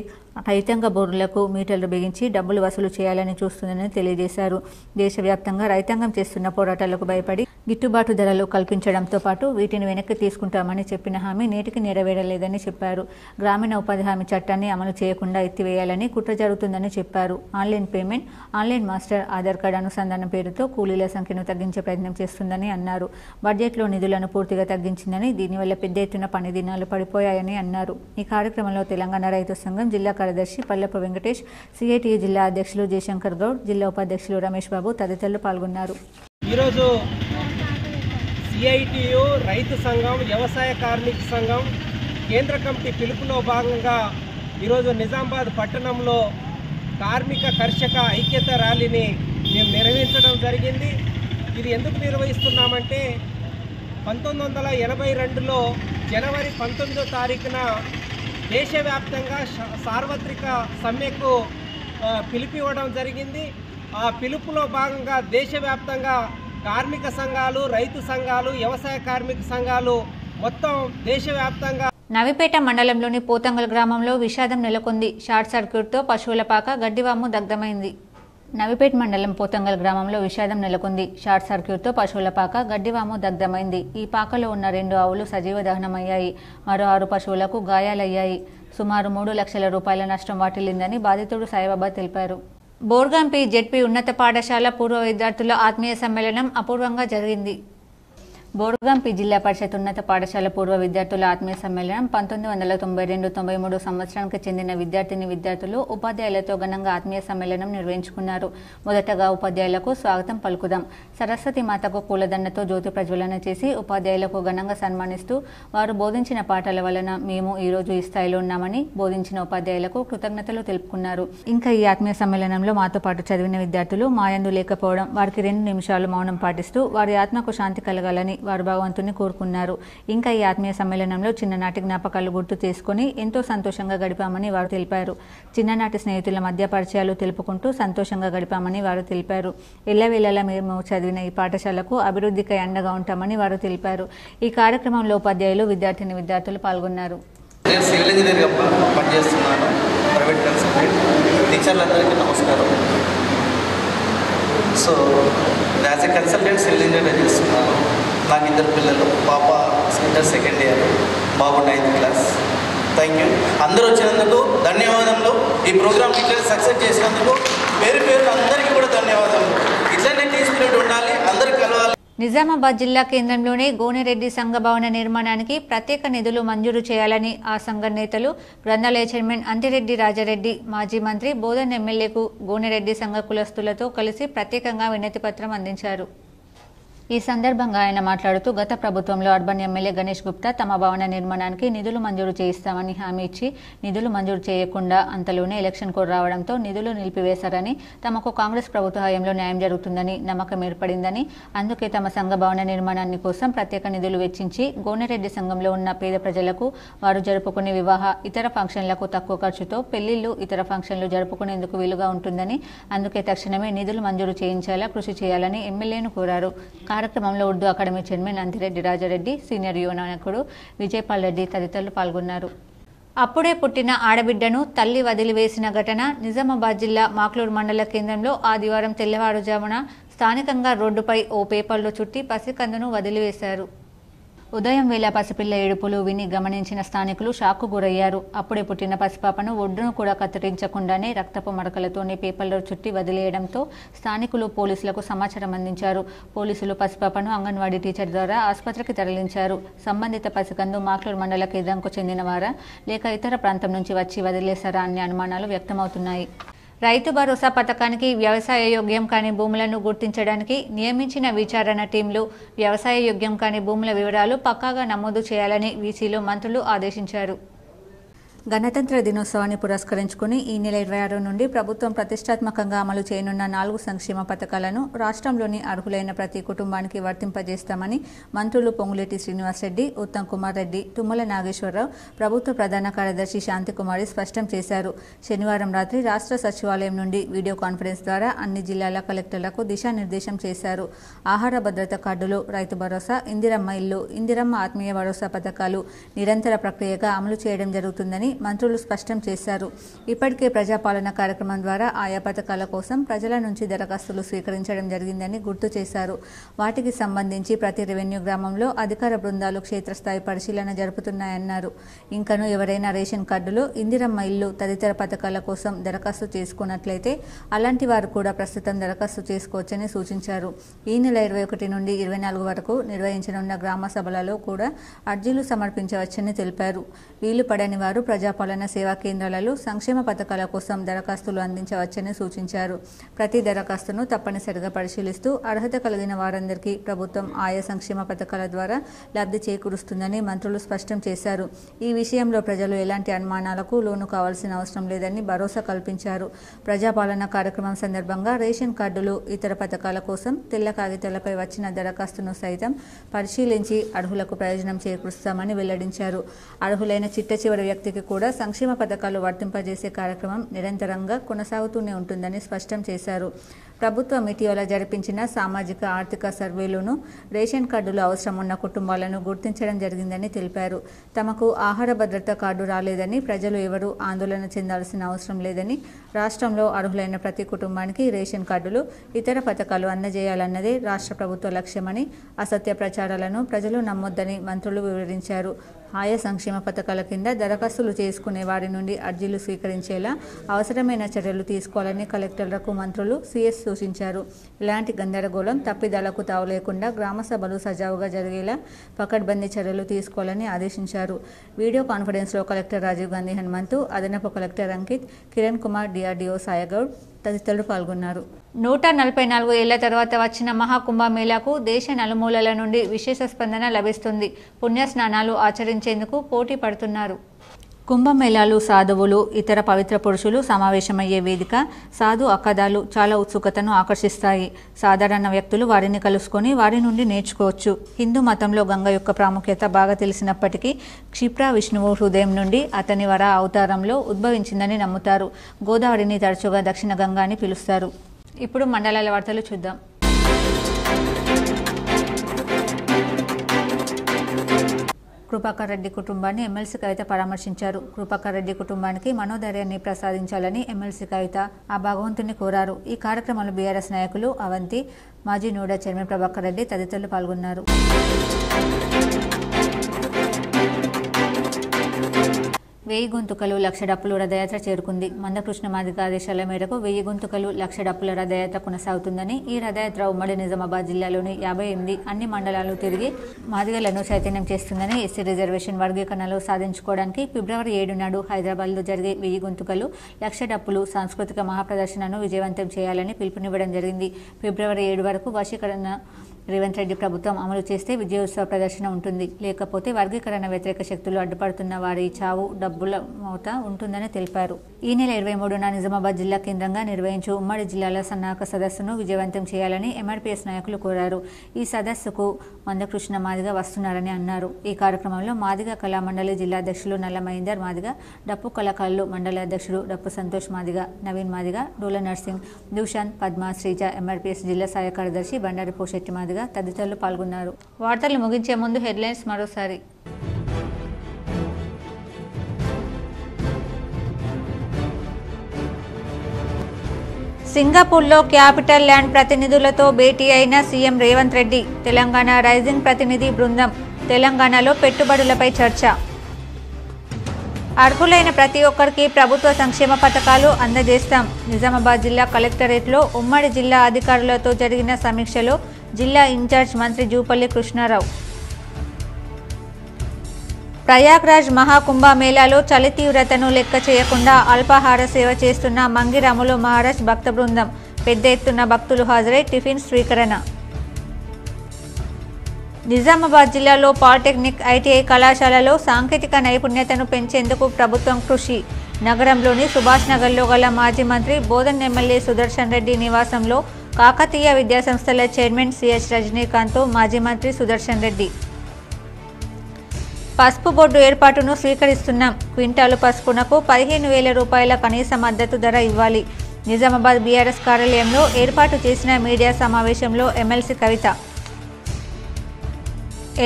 రైతాంగ బోర్డులకు మీటర్లు బిగించి డబ్బులు వసూలు చేయాలని చూస్తుందని తెలియజేశారు. దేశవ్యాప్తంగా రైతాంగం చేస్తున్న పోరాటాలకు భయపడి గిట్టుబాటు ధరలు కల్పించడంతో పాటు వీటిని వెనక్కి తీసుకుంటామని చెప్పిన హామీ నేటికి నెరవేరలేదని చెప్పారు. గ్రామీణ ఉపాధి హామీ చట్టాన్ని అమలు చేయకుండా ఎత్తివేయాలని కుట్ర జరుగుతుందని చెప్పారు. Online payment, online master, Aadhaar card అనుసంధానం పేరుతో కూలీల సంఖ్యను తగ్గించే ప్రయత్నం చేస్తుందని అన్నారు. బడ్జెట్లో నిధులను పూర్తిగా తగ్గించిందని, దీనివల్ల పెద్ద ఎత్తున పని దినాలు పడిపోయాయని అన్నారు. ఈ కార్యక్రమంలో తెలంగాణ రైతు సంఘం జిల్లా కార్యదర్శి పల్లెపు వెంకటేష్, సిఐటియు జిల్లా అధ్యక్షులు జయశంకర్ గౌడ్, జిల్లా ఉపాధ్యక్షులు రమేష్ బాబు తదితరులు పాల్గొన్నారు. ఈరోజు సిఐటియు రైతు సంఘం, వ్యవసాయ కార్మిక సంఘం కేంద్ర కమిటీ పిలుపులో భాగంగా ఈరోజు నిజామాబాద్ పట్టణంలో కార్మిక కర్షక ఐక్యత ర్యాలీని మేము నిర్వహించడం జరిగింది. ఇది ఎందుకు నిర్వహిస్తున్నామంటే 1982లో జనవరి 19వ తారీఖున దేశవ్యాప్తంగా సార్వత్రిక సమ్మెకు పిలుపివ్వడం జరిగింది. ఆ పిలుపులో భాగంగా దేశవ్యాప్తంగా కార్మిక సంఘాలు, రైతు సంఘాలు, వ్యవసాయ కార్మిక సంఘాలు మొత్తం దేశవ్యాప్తంగా నవిపేట మండలంలోని పోతంగల్ గ్రామంలో విషాదం నెలకొంది. షార్ట్ సర్క్యూట్తో పశువుల పాక గడ్డివాము దగ్ధమైంది. నవిపేట మండలం పోతంగల్ గ్రామంలో విషాదం నెలకొంది. షార్ట్ సర్క్యూట్తో పశువుల పాక గడ్డివాము దగ్ధమైంది. ఈ పాకలో ఉన్న 2 ఆవులు సజీవ దహనమయ్యాయి. మరో 6 పశువులకు గాయాలయ్యాయి. సుమారు 3 లక్షల రూపాయల నష్టం వాటిల్లిందని బాధితుడు సాయిబాబా తెలిపారు. బోర్గంపి జెడ్పీ ఉన్నత పాఠశాల పూర్వ విద్యార్థుల ఆత్మీయ సమ్మేళనం అపూర్వంగా జరిగింది. బోర్గంపి జిల్లా పరిషత్ ఉన్నత పాఠశాల పూర్వ విద్యార్థుల ఆత్మీయ సమ్మేళనం 1992-93 సంవత్సరానికి చెందిన విద్యార్థులు ఉపాధ్యాయులతో ఘనంగా ఆత్మీయ సమ్మేళనం నిర్వహించుకున్నారు. మొదటగా ఉపాధ్యాయులకు స్వాగతం పలుకుదాం, సరస్వతి మాతకు పూలదండతో జ్యోతి ప్రజ్వలన చేసి ఉపాధ్యాయులకు ఘనంగా సన్మానిస్తూ వారు బోధించిన పాఠాల వలన మేము ఈరోజు ఈ స్థాయిలో ఉన్నామని బోధించిన ఉపాధ్యాయులకు కృతజ్ఞతలు తెలుపుకున్నారు. ఇంకా ఈ ఆత్మీయ సమ్మేళనంలో మాతో పాటు చదివిన విద్యార్థులు మాయందు లేకపోవడం, వారికి 2 నిమిషాలు మౌనం పాటిస్తూ వారి ఆత్మకు శాంతి కలగాలని వారు భగవంతుని కోరుకున్నారు. ఇంకా ఈ ఆత్మీయ సమ్మేళనంలో చిన్ననాటి జ్ఞాపకాలు గుర్తు చేసుకుని ఎంతో సంతోషంగా గడిపామని వారు తెలిపారు. చిన్ననాటి స్నేహితుల మధ్య పరిచయాలు తెలుపుకుంటూ సంతోషంగా గడిపామని వారు తెలిపారు. ఎల్లవేళలా మేము చదివిన ఈ పాఠశాలకు అభివృద్ధికై అండగా ఉంటామని వారు తెలిపారు. ఈ కార్యక్రమంలో ఉపాధ్యాయులు, విద్యార్థులు పాల్గొన్నారు. నేను సివిల్ ఇంజనీర్గా పనిచేస్తున్నాను. Private consultant. టీచర్లందరికీ నమస్కారం. So as a consultant civil engineer చేస్తున్నాను. నాకు 2 పిల్లలు, పాప ఇంటర్ 2nd ఇయర్, బాబు 9th క్లాస్. Thank you. అందరూ వచ్చినందుకు ధన్యవాదములు. ఈ ప్రోగ్రామ్ ఇట్లా సక్సెస్ చేసినందుకు పేరు అందరికీ కూడా ధన్యవాదాలు. ఇట్లనే టీచర్ ఉండాలి, అందరూ కలవాలి. నిజామాబాద్ జిల్లా కేంద్రంలోనే గోనెరెడ్డి సంఘ భవన నిర్మాణానికి ప్రత్యేక నిధులు మంజూరు చేయాలని ఆ సంఘ నేతలు, గ్రంథాలయ చైర్మన్ అంతిరెడ్డి రాజారెడ్డి, మాజీ మంత్రి బోధన్ ఎమ్మెల్యేకు గోనెరెడ్డి సంఘ కులస్తులతో కలిసి ప్రత్యేకంగా వినతి పత్రం అందించారు. ఈ సందర్భంగా ఆయన మాట్లాడుతూ గత ప్రభుత్వంలో అర్బన్ ఎమ్మెల్యే గణేష్ గుప్తా తమ భవన నిర్మాణానికి నిధులు మంజూరు చేయిస్తామని హామీ ఇచ్చి నిధులు మంజూరు చేయకుండా అంతలోనే ఎలక్షన్ కోడ్ రావడంతో నిధులు నిలిపివేశారని, తమకు కాంగ్రెస్ ప్రభుత్వ హయాంలో న్యాయం జరుగుతుందని నమ్మకం ఏర్పడిందని, అందుకే తమ సంఘ భవన నిర్మాణాన్ని కోసం ప్రత్యేక నిధులు వెచ్చించి గోనెరెడ్డి సంఘంలో ఉన్న పేద ప్రజలకు వారు జరుపుకునే వివాహ ఇతర ఫంక్షన్లకు తక్కువ ఖర్చుతో పెళ్లిళ్లు ఇతర ఫంక్షన్లు జరుపుకునేందుకు వీలుగా ఉంటుందని, అందుకే తక్షణమే నిధులు మంజూరు చేయించేలా కృషి చేయాలని ఎమ్మెల్యేను కోరారు. కార్యక్రమంలో Urdu academy chairman Anthireddy Rajareddy, senior యువ నాయకుడు విజయపాల్ రెడ్డి తదితరులు పాల్గొన్నారు. అప్పుడే పుట్టిన ఆడబిడ్డను తల్లి వదిలివేసిన ఘటన నిజామాబాద్ జిల్లా మాక్లూరు మండల కేంద్రంలో ఆదివారం తెల్లవారుజామున స్థానికంగా రోడ్డుపై ఓ పేపర్లో చుట్టి పసికందును వదిలివేశారు. ఉదయం వేళ పసిపిల్ల ఏడుపులు విని గమనించిన స్థానికులు షాక్కు గురయ్యారు. అప్పుడే పుట్టిన పసిపాపను ఒడ్డును కూడా కత్తిరించకుండానే రక్తపు మరకలతోనే పేపర్లో చుట్టి వదిలేయడంతో స్థానికులు పోలీసులకు సమాచారం అందించారు. పోలీసులు పసిపాపను అంగన్వాడీ టీచర్ ద్వారా ఆసుపత్రికి తరలించారు. సంబంధిత పసికందు మాక్లూరు మండల కేంద్రంకు చెందినవారా లేక ఇతర ప్రాంతం నుంచి వచ్చి వదిలేశారా అనే అనుమానాలు వ్యక్తమవుతున్నాయి. రైతు భరోసా పథకానికి వ్యవసాయ యోగ్యం కాని భూములను గుర్తించడానికి నియమించిన విచారణ టీంలు వ్యవసాయ యోగ్యం కాని భూముల వివరాలు పక్కాగా నమోదు చేయాలని వీసీలో మంత్రులు ఆదేశించారు. గణతంత్ర దినోత్సవాన్ని పురస్కరించుకుని ఈ నెల 26 నుండి ప్రభుత్వం ప్రతిష్టాత్మకంగా అమలు చేయనున్న 4 సంక్షేమ పథకాలను రాష్ట్రంలోని అర్హులైన ప్రతి కుటుంబానికి వర్తింపజేస్తామని మంత్రులు పొంగులేటి శ్రీనివాసరెడ్డి, ఉత్తమ్ కుమార్ రెడ్డి, తుమ్మల నాగేశ్వరరావు, ప్రభుత్వ ప్రధాన కార్యదర్శి శాంతికుమారి స్పష్టం చేశారు. శనివారం రాత్రి రాష్ట్ర సచివాలయం నుండి వీడియో కాన్ఫరెన్స్ ద్వారా అన్ని జిల్లాల కలెక్టర్లకు దిశానిర్దేశం చేశారు. ఆహార భద్రత కార్డులు, రైతు భరోసా, ఇందిరమ్మ ఇల్లు, ఇందిరమ్మ ఆత్మీయ భరోసా పథకాలు నిరంతర ప్రక్రియగా అమలు చేయడం జరుగుతుందని మంత్రులు స్పష్టం చేశారు. ఇప్పటికే ప్రజాపాలన కార్యక్రమం ద్వారా ఆయా పథకాల కోసం ప్రజల నుంచి దరఖాస్తులు స్వీకరించడం జరిగిందని గుర్తు చేశారు. వాటికి సంబంధించి ప్రతి రెవెన్యూ గ్రామంలో అధికార బృందాలు క్షేత్రస్థాయి పరిశీలన జరుపుతున్నాయన్నారు. ఇంకనూ ఎవరైనా రేషన్ కార్డులు, ఇందిరమ్మ ఇల్లు తదితర పథకాల కోసం దరఖాస్తు చేసుకున్నట్లయితే అలాంటి వారు కూడా ప్రస్తుతం దరఖాస్తు చేసుకోవచ్చని సూచించారు. ఈ నెల 21 నుండి 24 వరకు నిర్వహించనున్న గ్రామ సభలలో కూడా అర్జీలు సమర్పించవచ్చని తెలిపారు. వీలు పడని వారు ప్రజాపాలన సేవా కేంద్రాలలో సంక్షేమ పథకాల కోసం దరఖాస్తులు అందించవచ్చని సూచించారు. ప్రతి దరఖాస్తును తప్పనిసరిగా పరిశీలిస్తూ అర్హత కలిగిన వారందరికీ ప్రభుత్వం ఆయా సంక్షేమ పథకాల ద్వారా లబ్ధి చేకూరుస్తుందని మంత్రులు స్పష్టం చేశారు. ఈ విషయంలో ప్రజలు ఎలాంటి అనుమానాలకు లోను కావాల్సిన అవసరం లేదని భరోసా కల్పించారు. ప్రజాపాలన కార్యక్రమం సందర్భంగా రేషన్ కార్డులు, ఇతర పథకాల కోసం తెల్ల కాగితాలపై వచ్చిన దరఖాస్తును సైతం పరిశీలించి అర్హులకు ప్రయోజనం చేకూరుస్తామని వెల్లడించారు. అర్హులైన చిట్ట చివరి వ్యక్తికి కూడా సంక్షేమ పథకాలు వర్తింపజేసే కార్యక్రమం నిరంతరంగా కొనసాగుతూనే ఉంటుందని స్పష్టం చేశారు. ప్రభుత్వం ఇటీవల జరిపించిన సామాజిక ఆర్థిక సర్వేలోనూ రేషన్ కార్డులు అవసరం ఉన్న కుటుంబాలను గుర్తించడం జరిగిందని తెలిపారు. తమకు ఆహార భద్రత కార్డు రాలేదని ప్రజలు ఎవరూ ఆందోళన చెందాల్సిన అవసరం లేదని, రాష్ట్రంలో అర్హులైన ప్రతి కుటుంబానికి రేషన్ కార్డులు, ఇతర పథకాలు అందజేయాలన్నదే రాష్ట్ర ప్రభుత్వ లక్ష్యమని, అసత్య ప్రచారాలను ప్రజలు నమ్మొద్దని మంత్రులు వివరించారు. ఆయా సంక్షేమ పథకాల కింద దరఖాస్తులు చేసుకునే వారి నుండి అర్జీలు స్వీకరించేలా అవసరమైన చర్యలు తీసుకోవాలని కలెక్టర్లకు మంత్రులు సిఎస్ సూచించారు. ఇలాంటి గందరగోళం, తప్పిదాలకు తావు లేకుండా గ్రామ సభలు సజావుగా జరిగేలా పకడ్బందీ చర్యలు తీసుకోవాలని ఆదేశించారు. వీడియో కాన్ఫరెన్స్లో కలెక్టర్ రాజీవ్ గాంధీ హనుమంతు, అదనపు కలెక్టర్ అంకిత్, కిరణ్ కుమార్, డిఆర్డీఓ సాయగౌడ్ తదితరులు పాల్గొన్నారు. 144 ఏళ్ల తర్వాత వచ్చిన మహాకుంభమేళాకు దేశ నలుమూలల నుండి విశేష స్పందన లభిస్తుంది. పుణ్యస్నానాలు ఆచరించేందుకు పోటీ పడుతున్నారు. కుంభమేళాలు సాధువులు, ఇతర పవిత్ర పురుషులు సమావేశమయ్యే వేదిక. సాధు అఖాదాలు చాలా ఉత్సుకతను ఆకర్షిస్తాయి. సాధారణ వ్యక్తులు వారిని కలుసుకొని వారి నుండి నేర్చుకోవచ్చు. హిందూ మతంలో గంగ యొక్క ప్రాముఖ్యత బాగా తెలిసినప్పటికీ క్షిప్ర విష్ణువు హృదయం నుండి అతని వర అవతారంలో ఉద్భవించిందని నమ్ముతారు. గోదావరిని తరచుగా దక్షిణ గంగా అని పిలుస్తారు. ఇప్పుడు మండలాల వార్తలు చూద్దాం. కృపాకర్ రెడ్డి కుటుంబాన్ని ఎమ్మెల్సీ కవిత పరామర్శించారు. కృపాకర్ రెడ్డి కుటుంబానికి మనోధైర్యాన్ని ప్రసాదించాలని ఎమ్మెల్సీ కవిత ఆ భగవంతుని కోరారు. ఈ కార్యక్రమంలో బీఆర్ఎస్ నాయకులు అవంతి, మాజీ నూడా చైర్మన్ ప్రభాకర్ రెడ్డి తదితరులు పాల్గొన్నారు. వెయ్యి గొంతుకలు లక్ష డప్పులు రథయాత్ర చేరుకుంది. మందకృష్ణ మాదిగ ఆదేశాల మేరకు 1000 గొంతుకలు లక్ష డప్పుల రథయాత్ర కొనసాగుతుందని, ఈ రథయాత్ర ఉమ్మడి నిజామాబాద్ జిల్లాలోని 58 అన్ని మండలాలు తిరిగి మాదిగలను చైతన్యం చేస్తుందని, ఎస్సీ రిజర్వేషన్ వర్గీకరణలో సాధించుకోవడానికి ఫిబ్రవరి 7 నాడు హైదరాబాద్లో జరిగే 1000 గొంతుకలు లక్ష డప్పులు సాంస్కృతిక మహాప్రదర్శనను విజయవంతం చేయాలని పిలుపునివ్వడం జరిగింది. ఫిబ్రవరి 7 వరకు వశీకరణ రేవంత్ రెడ్డి ప్రభుత్వం అమలు చేస్తే విజయోత్సవ ప్రదర్శన ఉంటుంది, లేకపోతే వర్గీకరణ వ్యతిరేక శక్తులు అడ్డుపడుతున్న వారి చావు డబ్బుల మోత ఉంటుందని తెలిపారు. ఈ నెల 23న నిజామాబాద్ జిల్లా కేంద్రంగా నిర్వహించు ఉమ్మడి జిల్లాల సన్నాహక సదస్సును విజయవంతం చేయాలని ఎంఆర్పీఎస్ నాయకులు కోరారు. ఈ సదస్సుకు మందకృష్ణ మాదిగ వస్తున్నారని అన్నారు. ఈ కార్యక్రమంలో మాదిగ కళా మండలి జిల్లా అధ్యక్షులు నల్ల మహేందర్ మాదిగ, డప్పు కళాకారులు మండలి అధ్యక్షుడు డప్పు సంతోష్ మాదిగ, నవీన్ మాదిగ, డోల నర్సింగ్, దుషాంత్, పద్మ, శ్రీజ, ఎంఆర్పీఎస్ జిల్లా సహాయ కార్యదర్శి బండారి పోషెట్టి మాదిగ తదితరులు పాల్గొన్నారు. వార్తలు ముగించే ముందు హెడ్లైన్స్ మరోసారి. సింగపూర్లో క్యాపిటల్ ల్యాండ్ ప్రతినిధులతో భేటీ అయిన సీఎం రేవంత్ రెడ్డి. తెలంగాణ రైజింగ్ ప్రతినిధి బృందం. తెలంగాణలో పెట్టుబడులపై చర్చ. అర్హులైన ప్రతి ఒక్కరికి ప్రభుత్వ సంక్షేమ పథకాలు అందజేస్తాం. నిజామాబాద్ జిల్లా కలెక్టరేట్లో ఉమ్మడి జిల్లా అధికారులతో జరిగిన సమీక్షలో జిల్లా ఇన్ఛార్జ్ మంత్రి జూపల్లి కృష్ణారావు. ప్రయాగ్రాజ్ మహాకుంభ మేళాలో చలి తీవ్రతను లెక్క చేయకుండా అల్పాహార సేవ చేస్తున్న మంగిరాములు మహారాజ్ భక్త బృందం. పెద్ద ఎత్తున భక్తులు హాజరై టిఫిన్ స్వీకరణ. నిజామాబాద్ జిల్లాలో పాలిటెక్నిక్, ఐటీఐ కళాశాలలో సాంకేతిక నైపుణ్యతను పెంచేందుకు ప్రభుత్వం కృషి. నగరంలోని సుభాష్ నగర్లో గల మాజీ మంత్రి బోధన్ ఎమ్మెల్యే సుదర్శన్ రెడ్డి నివాసంలో కాకతీయ విద్యాసంస్థల చైర్మన్ సిహెచ్ రజనీకాంత్తో మాజీ మంత్రి సుదర్శన్ రెడ్డి. పసుపు బోర్డు ఏర్పాటును స్వీకరిస్తున్నాం. క్వింటాలు పసుపునకు 15,000 రూపాయల కనీస మద్దతు ధర ఇవ్వాలి. నిజామాబాద్ బీఆర్ఎస్ కార్యాలయంలో ఏర్పాటు చేసిన మీడియా సమావేశంలో ఎమ్మెల్సీ కవిత.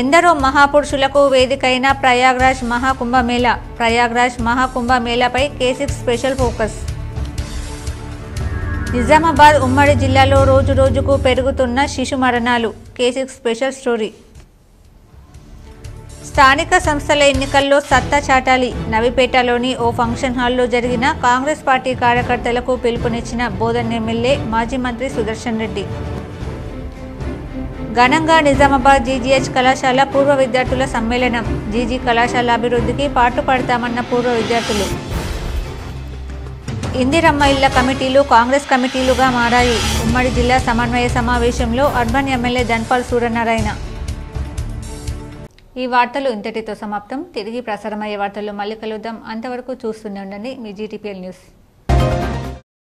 ఎందరో మహాపురుషులకు వేదికైన ప్రయాగ్రాజ్ మహాకుంభమేళా. ప్రయాగ్రాజ్ మహాకుంభమేళాపై K6 స్పెషల్ ఫోకస్. నిజామాబాద్ ఉమ్మడి జిల్లాలో రోజు రోజుకు పెరుగుతున్న శిశు మరణాలు. K6 special story. స్థానిక సంస్థల ఎన్నికల్లో సత్తా చాటాలి. నవిపేటలోని ఓ ఫంక్షన్ హాల్లో జరిగిన కాంగ్రెస్ పార్టీ కార్యకర్తలకు పిలుపునిచ్చిన బోధన్ ఎమ్మెల్యే మాజీ మంత్రి సుదర్శన్ రెడ్డి. ఘనంగా నిజామాబాద్ జీజీహెచ్ కళాశాల పూర్వ విద్యార్థుల సమ్మేళనం. జీజీ కళాశాల అభివృద్ధికి పాటుపడతామన్న పూర్వ విద్యార్థులు. ఇందిరమ్మ ఇళ్ల కమిటీలు కాంగ్రెస్ కమిటీలుగా మారాయి. ఉమ్మడి జిల్లా సమన్వయ సమావేశంలో అర్బన్ ఎమ్మెల్యే ధన్పాల్ సూర్యనారాయణ. ఈ వార్తలు ఇంతటితో సమాప్తం. తిరిగి ప్రసారమయ్యే వార్తల్లో మళ్ళీ కలుద్దాం. అంతవరకు చూస్తూనే ఉండండి మీ GTPL న్యూస్.